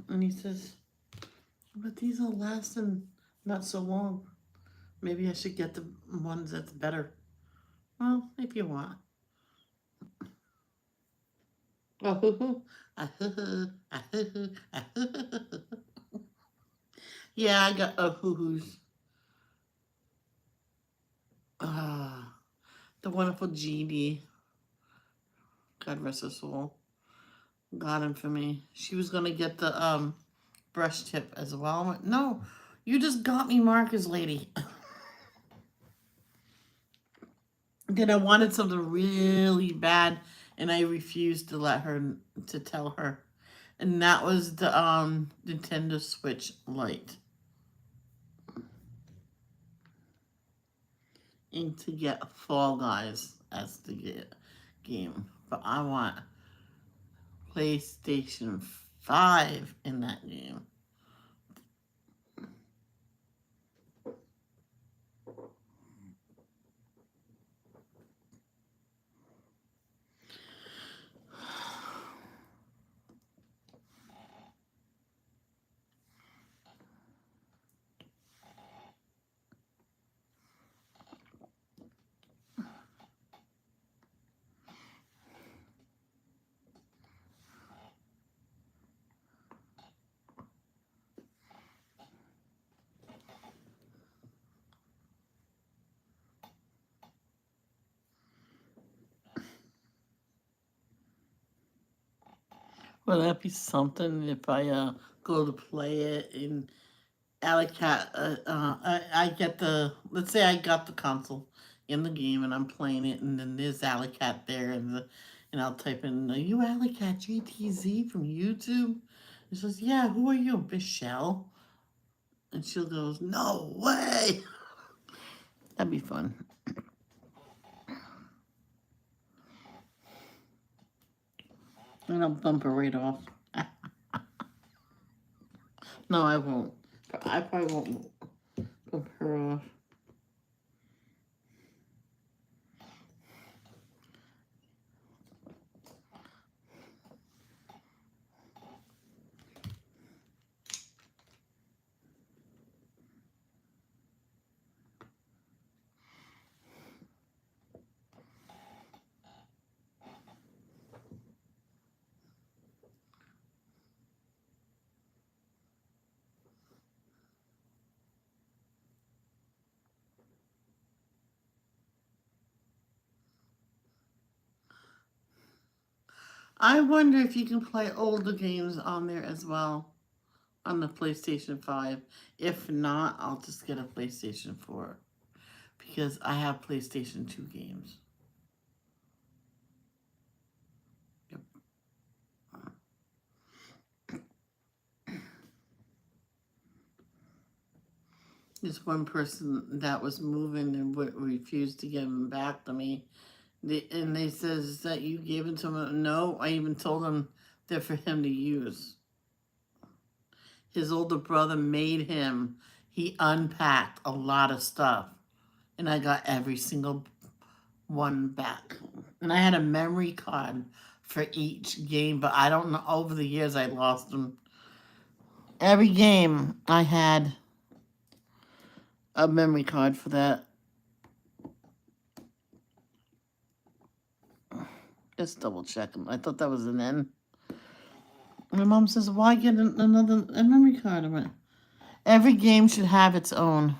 and he says, "But these will last and not so long. Maybe I should get the ones that's better." Well, if you want. Oh, hoo hoo. Ah, hoo hoo. Ah, hoo hoo. Ah, hoo hoo. Yeah, I got hoo hoos. Ah, the wonderful Jeannie. God rest her soul. Got him for me. She was gonna get the brush tip as well. I went, no, you just got me markers, lady. Then I wanted something really bad, and I refused to let her to tell her, and that was the Nintendo Switch Lite, and to get Fall Guys as the game. But I want PlayStation 5 in that game. Would that be something if I go to play it and Alicat, I get the, let's say I got the console in the game and I'm playing it, and then there's Alicat there, and I'll type in, "Are you Alicat JTZ from YouTube?" She says, "Yeah, who are you, Michelle?" And she'll go, "No way!" That'd be fun. And I'll bump her right off. No, I won't. I probably won't bump her off. I wonder if you can play older games on there as well on the PlayStation 5. If not, I'll just get a PlayStation 4 because I have PlayStation 2 games. Yep. This one person that was moving and refused to give them back to me. And they says that you gave it to him. No, I even told him they're for him to use. His older brother made him. He unpacked a lot of stuff, and I got every single one back. And I had a memory card for each game, but I don't know. Over the years, I lost them. Every game, I had a memory card for that. Just double checking. I thought that was an N. My mom says, "Why get another a memory card?" I went, "Every game should have its own."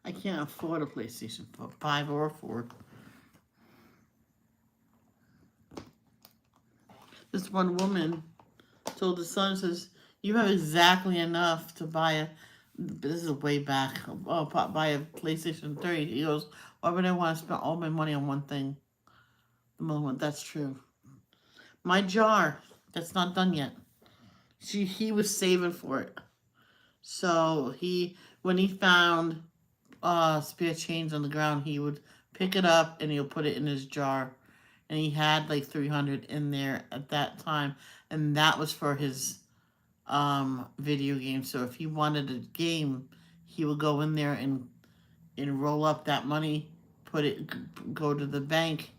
I can't afford a PlayStation 5 or 4. This one woman told the son, says, "You have exactly enough to buy a." This is way back. Oh, buy a PlayStation 3. He goes, "Why would I want to spend all my money on one thing?" The mother went, "That's true." My jar, that's not done yet. He was saving for it. So when he found spare change on the ground, he would pick it up and he'll put it in his jar. And he had like 300 in there at that time, and that was for his video game. So if he wanted a game, he would go in there and roll up that money, put it, go to the bank.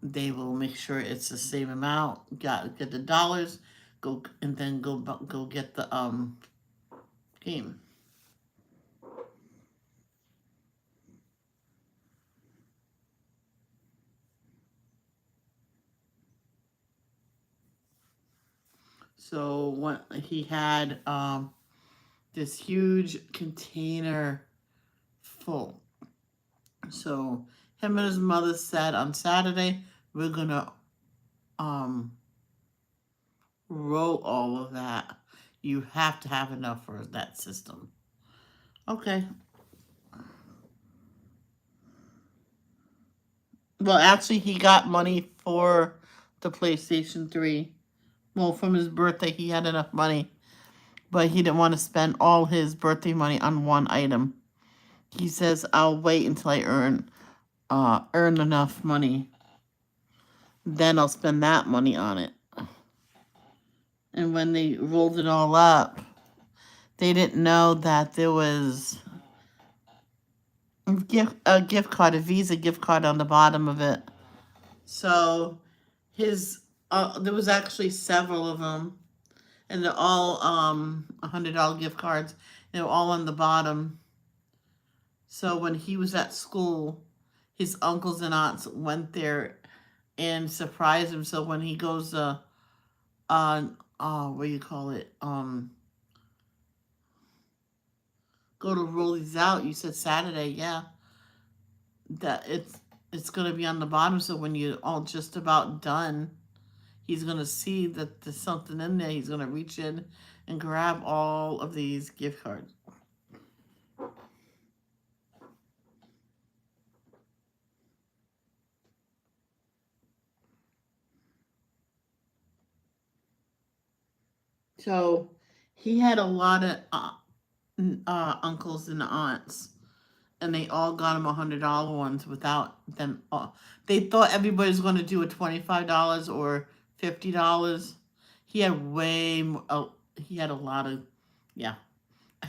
They will make sure it's the same amount. Get the dollars, go and then go get the game. So what he had this huge container full. So him and his mother said on Saturday we're gonna um roll all of that. You have to have enough for that system. Okay. Well, actually, he got money for the PlayStation 3. Well, from his birthday, he had enough money, but he didn't want to spend all his birthday money on one item. He says, "I'll wait until I earn enough money, then I'll spend that money on it." And when they rolled it all up, they didn't know that there was a gift card, a Visa gift card on the bottom of it. So his there was actually several of them, and they're all $100 gift cards. They were all on the bottom. So when he was at school, his uncles and aunts went there and surprised him. So when he goes what do you call it? Go to roll these out. You said Saturday, yeah. That it's gonna be on the bottom. So when you're all just about done, he's gonna see that there's something in there. He's gonna reach in and grab all of these gift cards. So he had a lot of uncles and aunts, and they all got him $100 ones without them. They thought everybody was going to do a $25 or $50. He had way more. He had a lot of, yeah.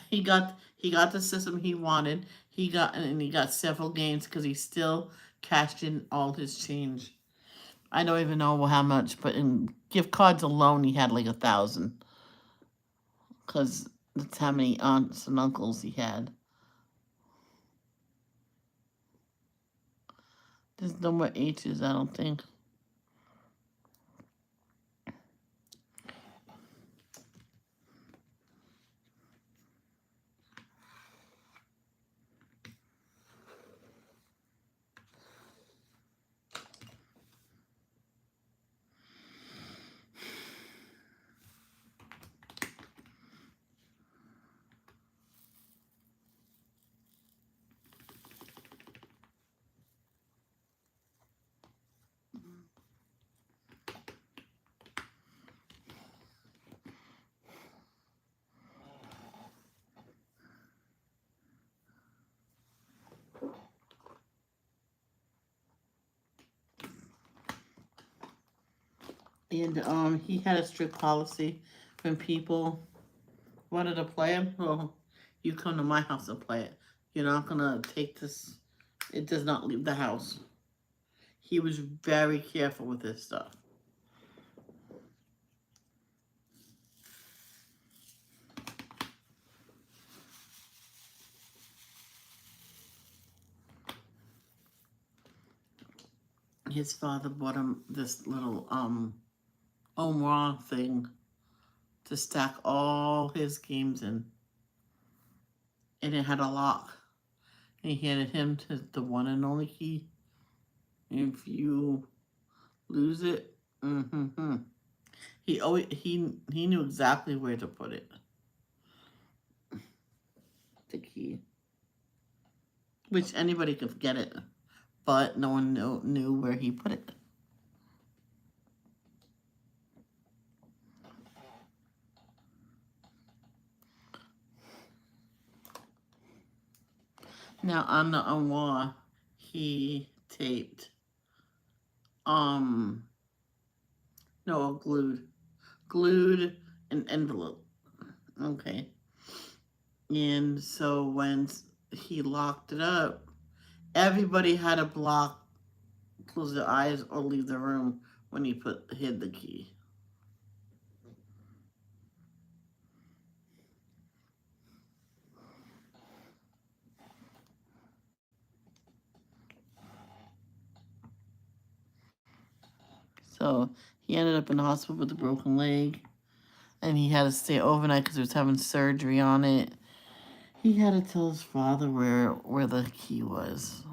He got the system he wanted. He got several games because he still cashed in all his change. I don't even know how much, but in gift cards alone, he had like 1,000 because that's how many aunts and uncles he had. There's no more H's, I don't think. And he had a strict policy when people wanted to play him. Well, you come to my house and play it. You're not gonna take this. It does not leave the house. He was very careful with his stuff. His father bought him this little Omra thing to stack all his games in, and it had a lock. And he handed him to the one and only key. If you lose it, he knew exactly where to put it. The key, which anybody could get it, but no one knew where he put it. Now on the wall, he taped, um, no, glued an envelope. Okay, and so when he locked it up, everybody had to close their eyes, or leave the room when he hid the key. So he ended up in the hospital with a broken leg, and he had to stay overnight because he was having surgery on it. He had to tell his father where the key was.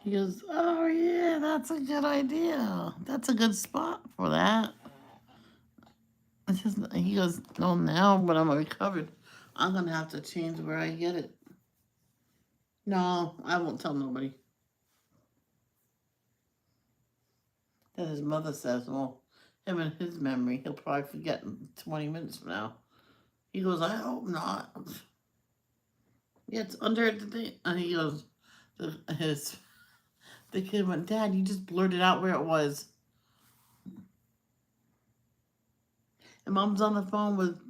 He goes, oh yeah, that's a good idea. That's a good spot for that. He goes, no, now when I'm recovered, I'm gonna have to change where I get it. No, I won't tell nobody. Then his mother says, well, him and his memory, he'll probably forget in 20 minutes from now. He goes, I hope not. Yeah, it's under the thing. And he goes, the kid went, Dad, you just blurted out where it was. And Mom's on the phone with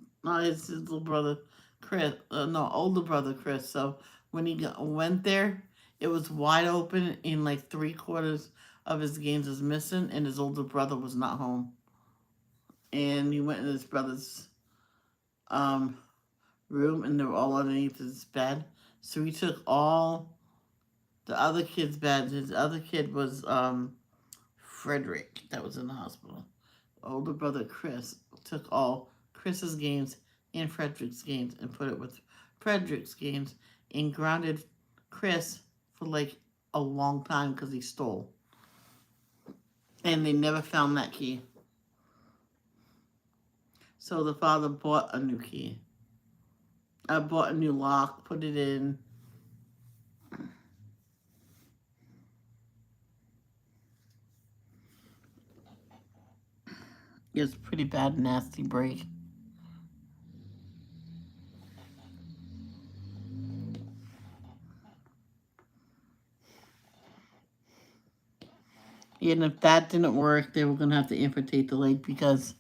his little brother, Chris. No, older brother, Chris. So when he went there, it was wide open, and like 3/4 of his games was missing, and his older brother was not home. And he went in his brother's um, room, and they were all underneath his bed. So he took all the other kid's beds. His other kid was Frederick, that was in the hospital. Older brother Chris took all Chris's games and Frederick's games and put it with Frederick's games and grounded Chris for like a long time because he stole. And they never found that key. So the father bought a new key. I bought a new lock, put it in. It was a pretty bad, nasty break. And if that didn't work, they were going to have to amputate the leg because,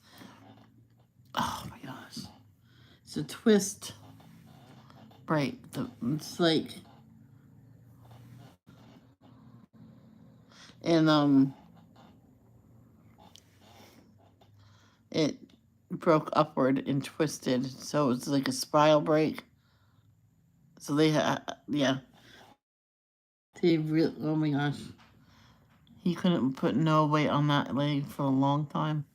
oh my gosh, it's a twist break. It's like, and it broke upward and twisted, so it was like a spiral break. So they had, yeah, they really, oh my gosh, he couldn't put no weight on that leg for a long time.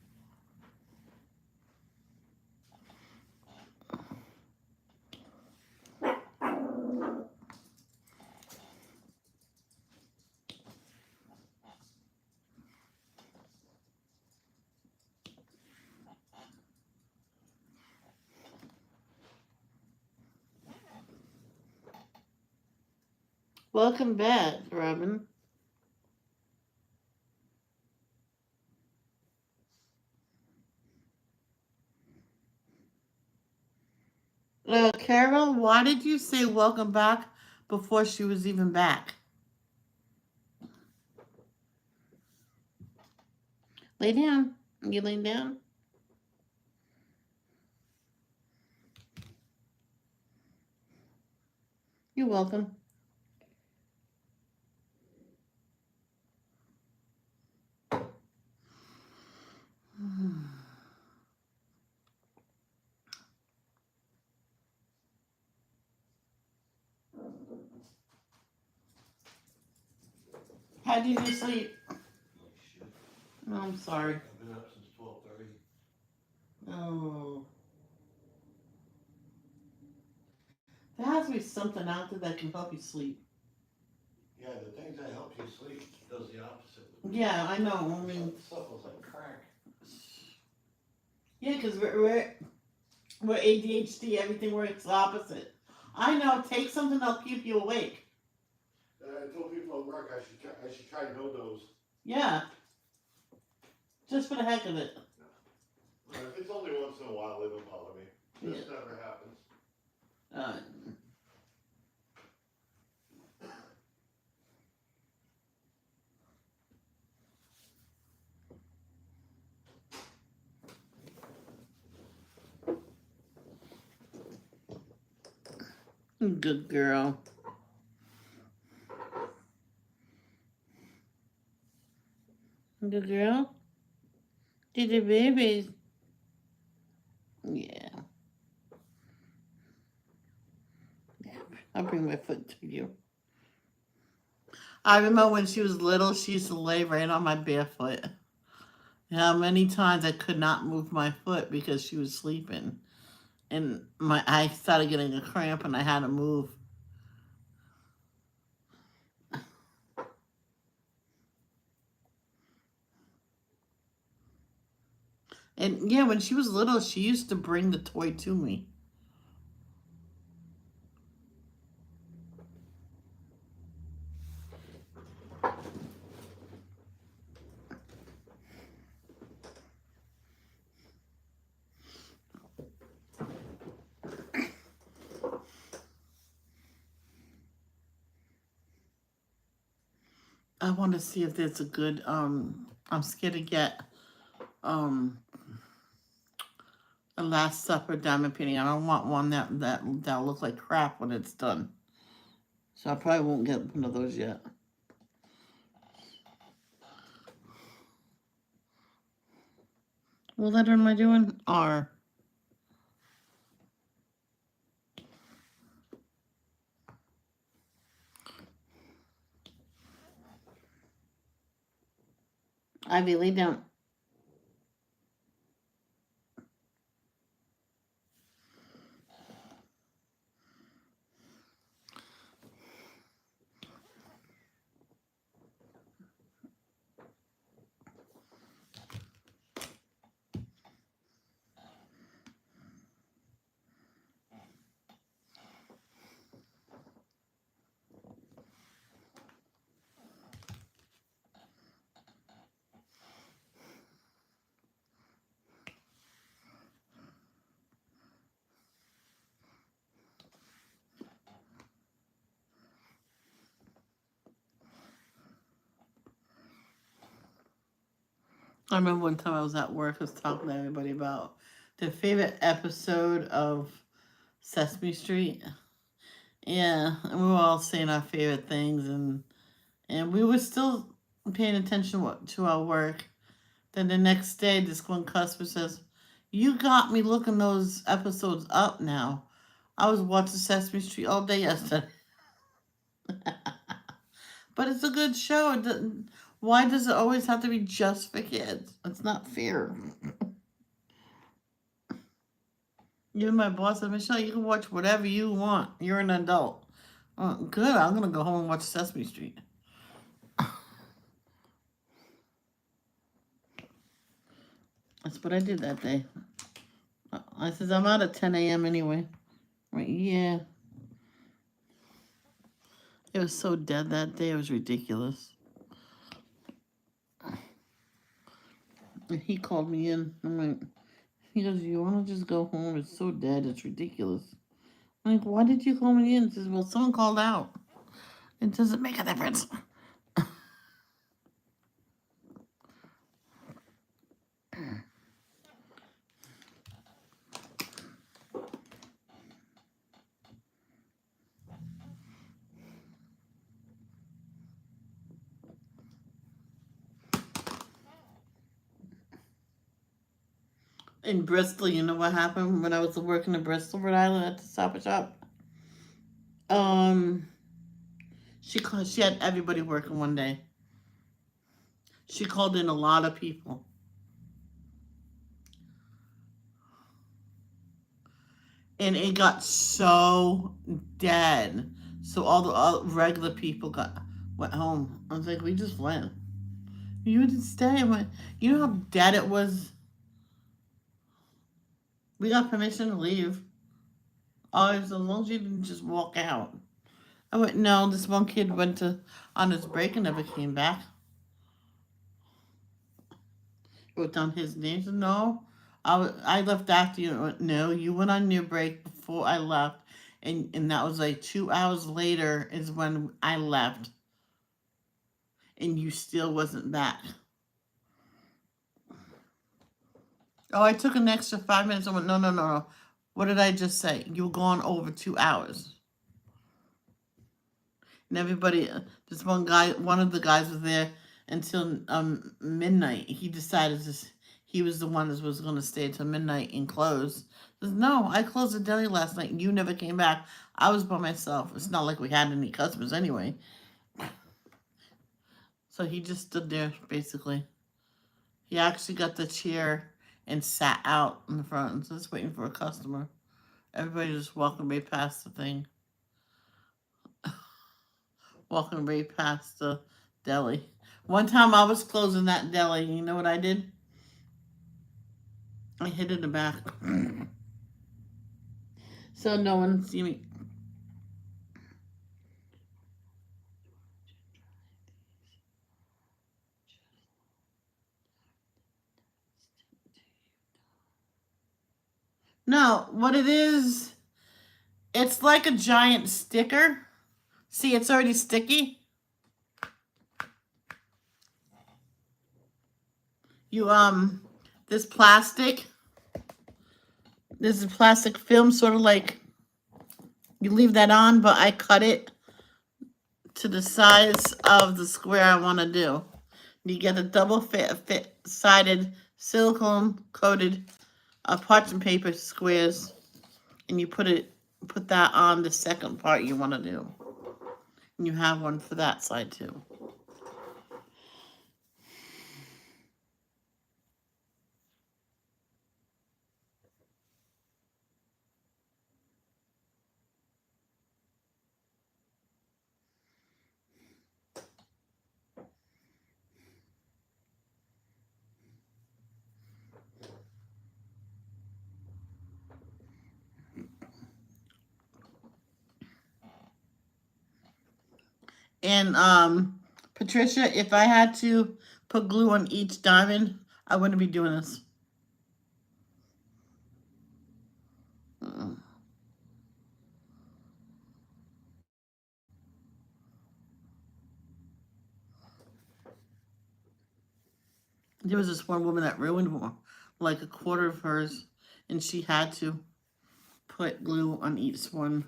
Welcome back, Robin. Carol, why did you say welcome back before she was even back? Lay down. You laying down? You're welcome. How did you sleep? Oh, I'm sorry. I've been up since 12:30. Oh. There has to be something out there that can help you sleep. Yeah, the things that help you sleep does the opposite with me. Yeah, I know. I mean, Stuff was like crack. yeah, because we're ADHD. Everything works opposite. I know. Take something that'll keep you awake. I told people at work I should try no-dos. Yeah. Just for the heck of it. If it's only once in a while, they don't bother me. This never happens. Uh, Good girl. Good girl. Did the babies? Yeah. I'll bring my foot to you. I remember when she was little, she used to lay right on my barefoot. How many times I could not move my foot because she was sleeping. And I started getting a cramp and I had to move. And yeah, when she was little, she used to bring the toy to me. I want to see if there's a good I'm scared to get um a Last Supper diamond painting. I don't want one that'll look like crap when it's done. So I probably won't get one of those yet. What letter am I doing? R. Ivy, lay down. I remember one time I was at work, I was talking to everybody about their favorite episode of Sesame Street. Yeah, and we were all saying our favorite things, and we were still paying attention to our work. Then the next day, this one customer says, "You got me looking those episodes up now. I was watching Sesame Street all day yesterday." But it's a good show. Why does it always have to be just for kids? It's not fair. Even my boss said, "Michelle, you can watch whatever you want. You're an adult." Good. I'm gonna go home and watch Sesame Street. That's what I did that day. I says I'm out at 10 a.m. anyway. Right? Yeah. It was so dead that day. It was ridiculous. And he called me in. I'm like, he goes, "You want to just go home? It's so dead. It's ridiculous." I'm like, "Why did you call me in?" He says, "Well, someone called out. It doesn't make a difference." In Bristol, you know what happened when I was working in Bristol, Rhode Island at the Stop and Shop? Um, she had everybody working one day. She called in a lot of people, and it got so dead. So all regular people went home. I was like, "We just went. You didn't stay." I went, "You know how dead it was. We got permission to leave. Oh, as long as you didn't just walk out." I went, "No, this one kid went to on his break and never came back." Wrote down his name. Said, "No, I left after you." I went, "No, you went on your break before I left, and that was like 2 hours later is when I left, and you still wasn't back." "Oh, I took an extra 5 minutes." I went, "No, no, no, no. What did I just say? You were gone over 2 hours." And everybody, this one of the guys was there until midnight. He decided he was the one that was going to stay till midnight and close. He says, "No, I closed the deli last night. You never came back. I was by myself. It's not like we had any customers anyway." So he just stood there basically. He actually got the chair and sat out in the front and just waiting for a customer. Everybody just walking right past the thing, walking right past the deli. One time I was closing that deli. You know what I did? I hid in the back. So no one see me. No, what it is, it's like a giant sticker. See, it's already sticky. You, this plastic, this is plastic film, sort of like you leave that on, but I cut it to the size of the square I want to do. You get a double fit sided silicone coated parchment paper squares, and you put that on the second part you want to do. And you have one for that side too. And Patricia, if I had to put glue on each diamond, I wouldn't be doing this. There was this one woman that ruined like a quarter of hers, and she had to put glue on each one.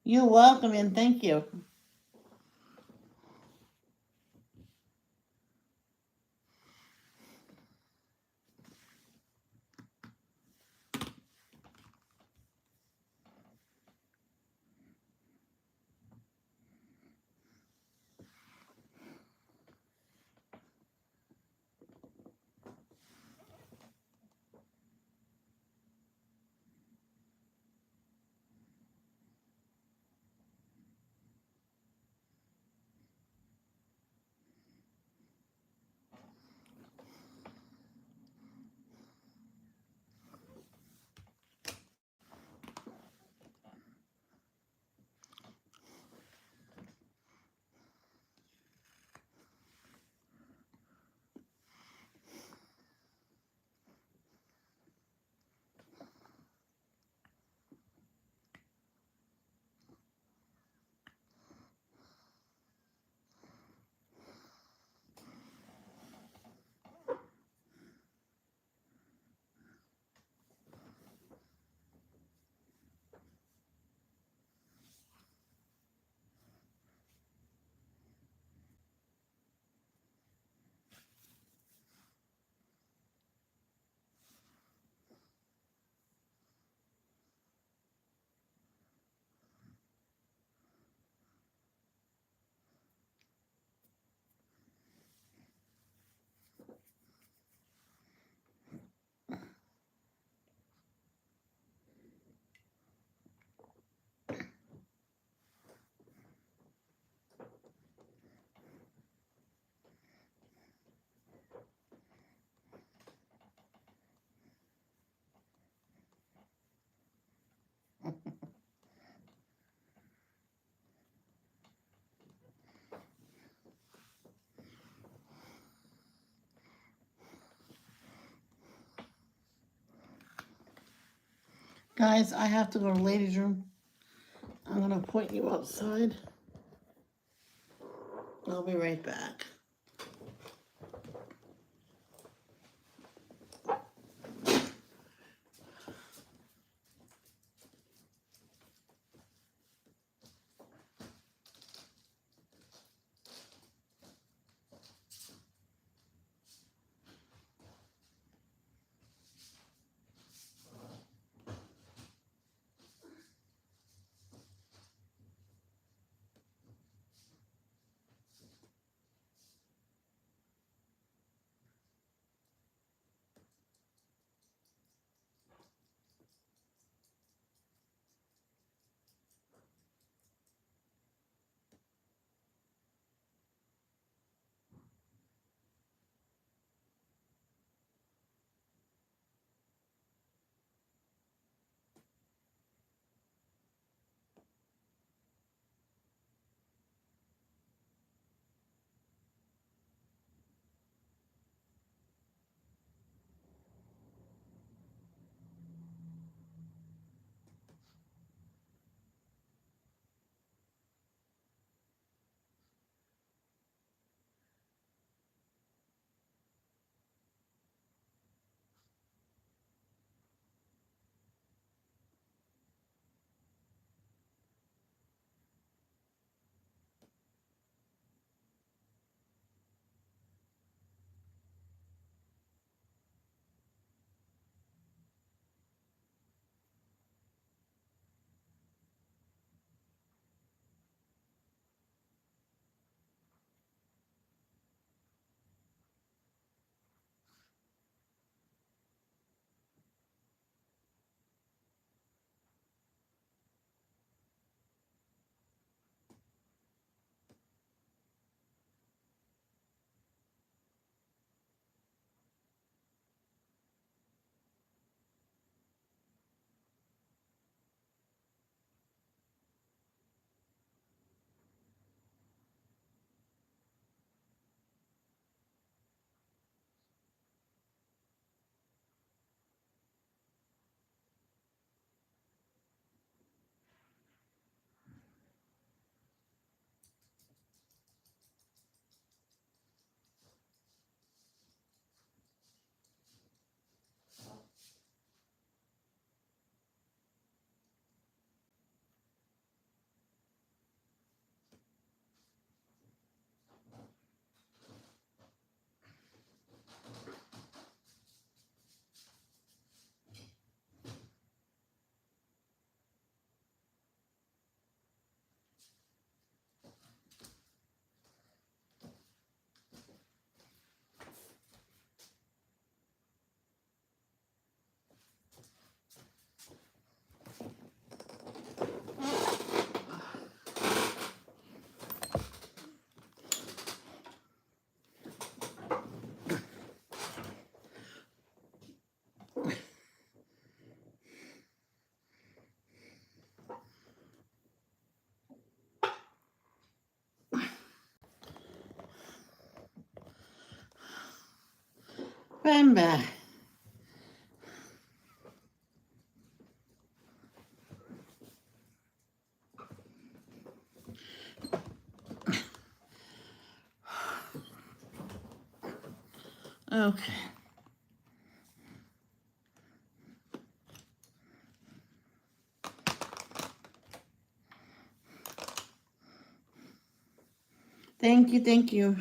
You're welcome, and thank you. Guys, I have to go to the ladies' room. I'm gonna point you outside. I'll be right back. I'm back. Okay. Thank you, thank you.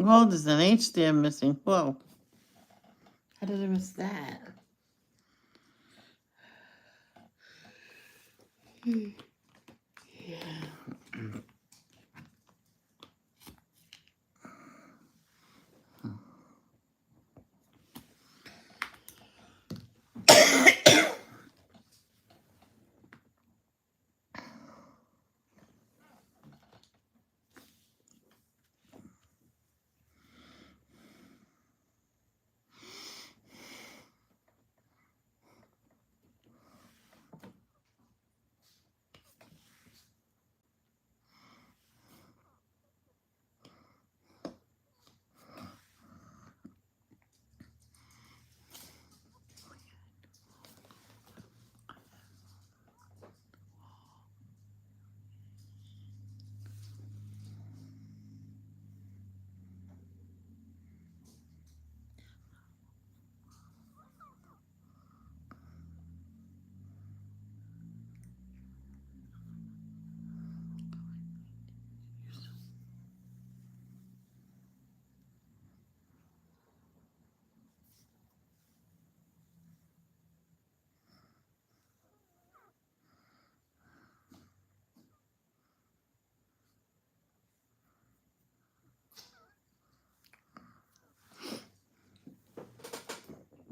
Well, there's an H there missing. Whoa. How did I miss that?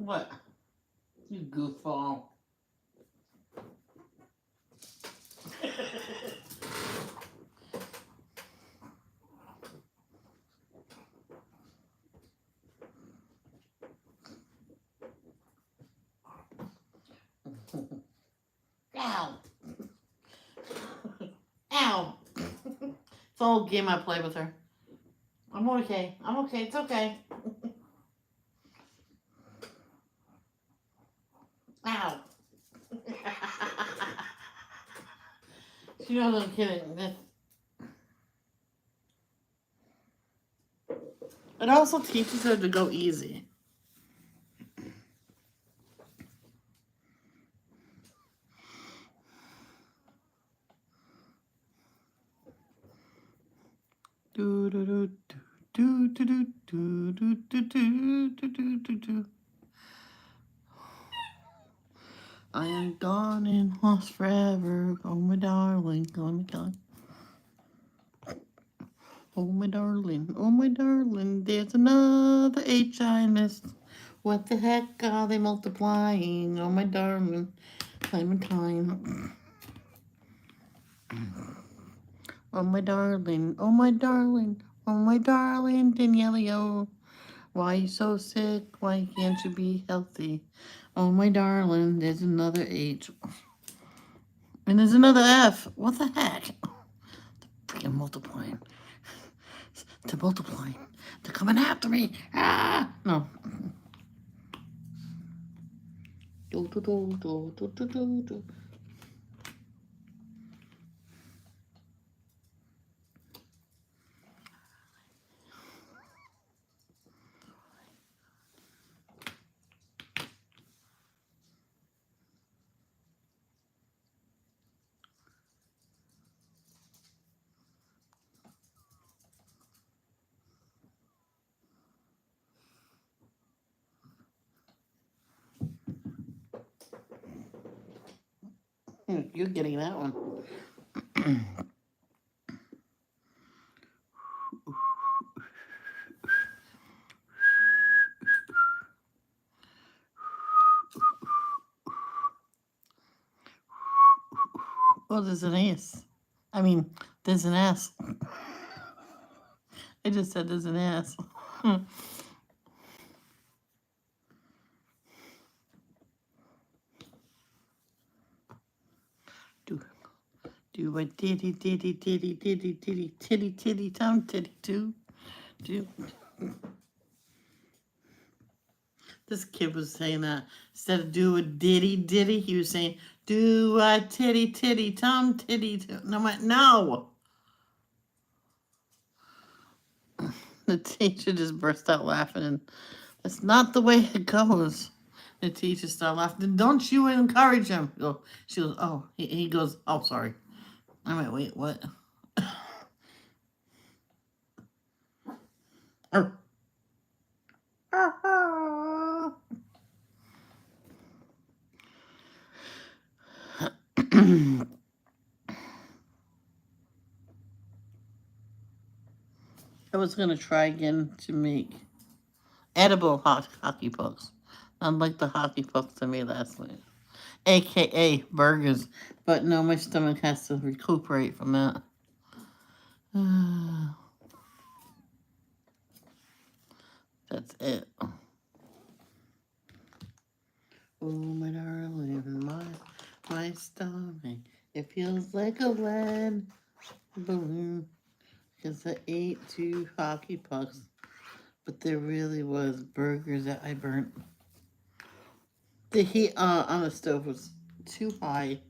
What? You goofball. Ow. Ow. It's an old game I play with her. I'm okay. I'm okay. It's okay. Ow. She knows I'm kidding. It also teaches her to go easy. Do do do do do do do do do do do do do. I am gone and lost forever. Oh my darling, oh my god. Oh my darling, there's another H I missed. What the heck are they multiplying? Oh my darling, Clementine. Oh my darling, oh my darling, oh my darling, Danielle. Why you so sick? Why can't you be healthy? Oh my darling, there's another H. And there's another F. What the heck? Freaking multiplying. They're multiplying. They're coming after me. Ah! No. Do, do, do, do, do, do, do, do. You're getting that one. Oh, there's an S. I mean, there's an S. I just said there's an S. do do a titty titty titty titty titty titty titty tom titty too. Do. This kid was saying that instead of do a ditty ditty, he was saying do a titty titty tom titty too. No, no. The teacher just burst out laughing, and that's not the way it goes. The teacher started laughing. Don't you encourage him? She goes, oh, he goes, oh, sorry. I mean, wait, what? I was gonna try again to make edible hockey pucks, unlike the hockey pucks I made last week, aka burgers. But no, my stomach has to recuperate from that. That's it. Oh my darling, my stomach, it feels like a lead balloon. Because I ate 2 hockey pucks, but there really was burgers that I burnt. The heat on the stove was too high.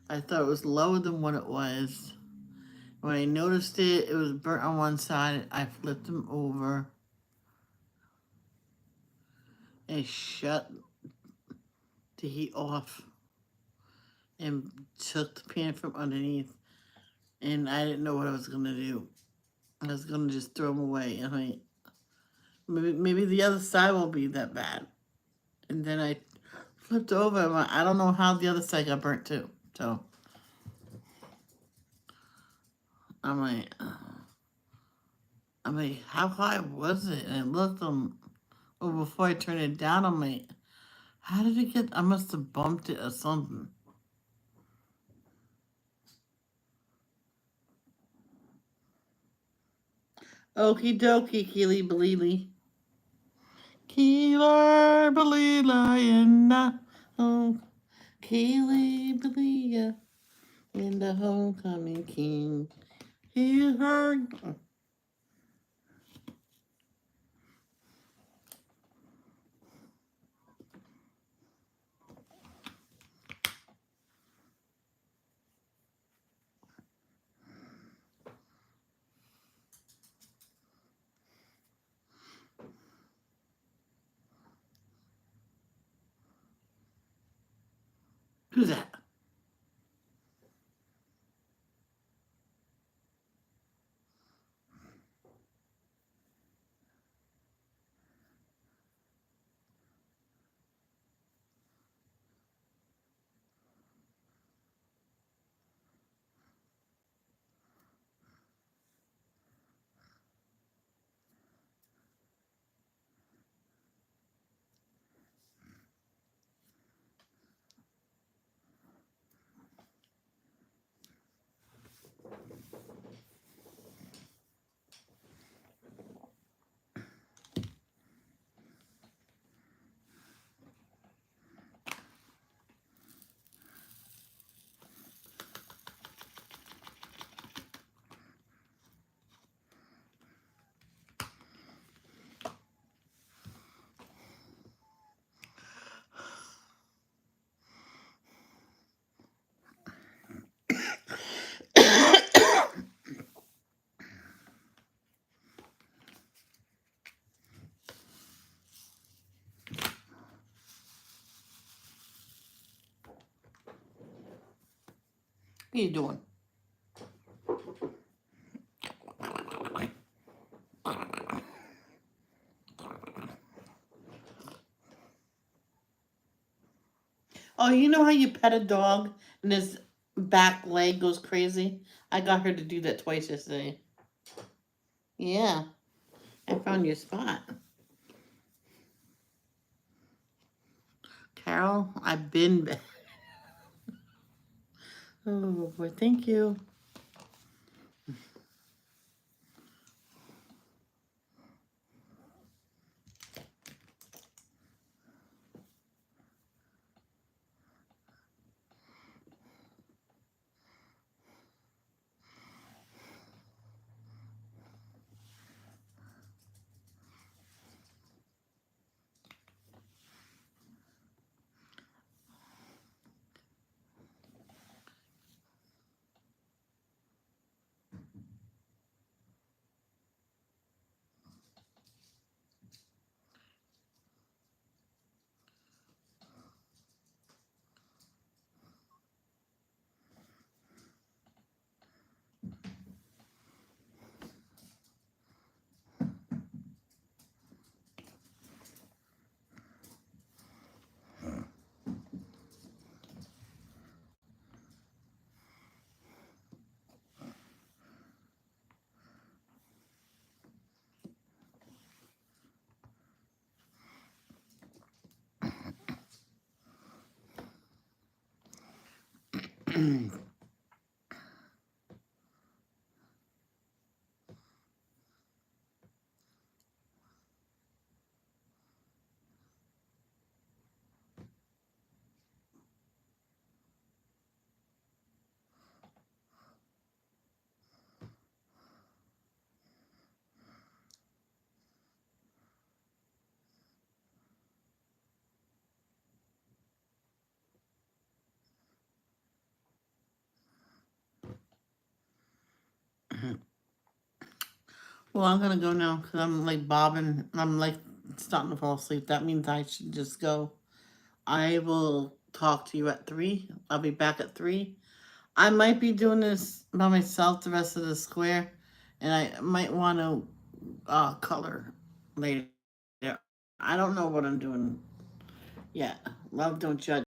I thought it was lower than what it was. When I noticed it, it was burnt on one side. I flipped them over. And shut the heat off. And took the pan from underneath. And I didn't know what I was going to do. I was going to just throw them away. And maybe the other side won't be that bad. And then I flipped over. I don't know how the other side got burnt too. So I'm like, how high was it? And I looked before I turned it down, I'm like, how did it get? I must have bumped it or something. Okie dokie, Keely Baleely. Keeler Baleela, and oh, Kaylee Belia and the homecoming king. Hear her. Who's that? What are you doing? Oh, you know how you pet a dog and his back leg goes crazy? I got her to do that twice yesterday. Yeah, I found your spot. Carol, I've been. Oh, boy, thank you. Well, I'm gonna go now because I'm like bobbing. I'm like starting to fall asleep. That means I should just go. I will talk to you at 3. I'll be back at 3. I might be doing this by myself the rest of the square, and I might want to color later. I don't know what I'm doing yet. Love, don't judge.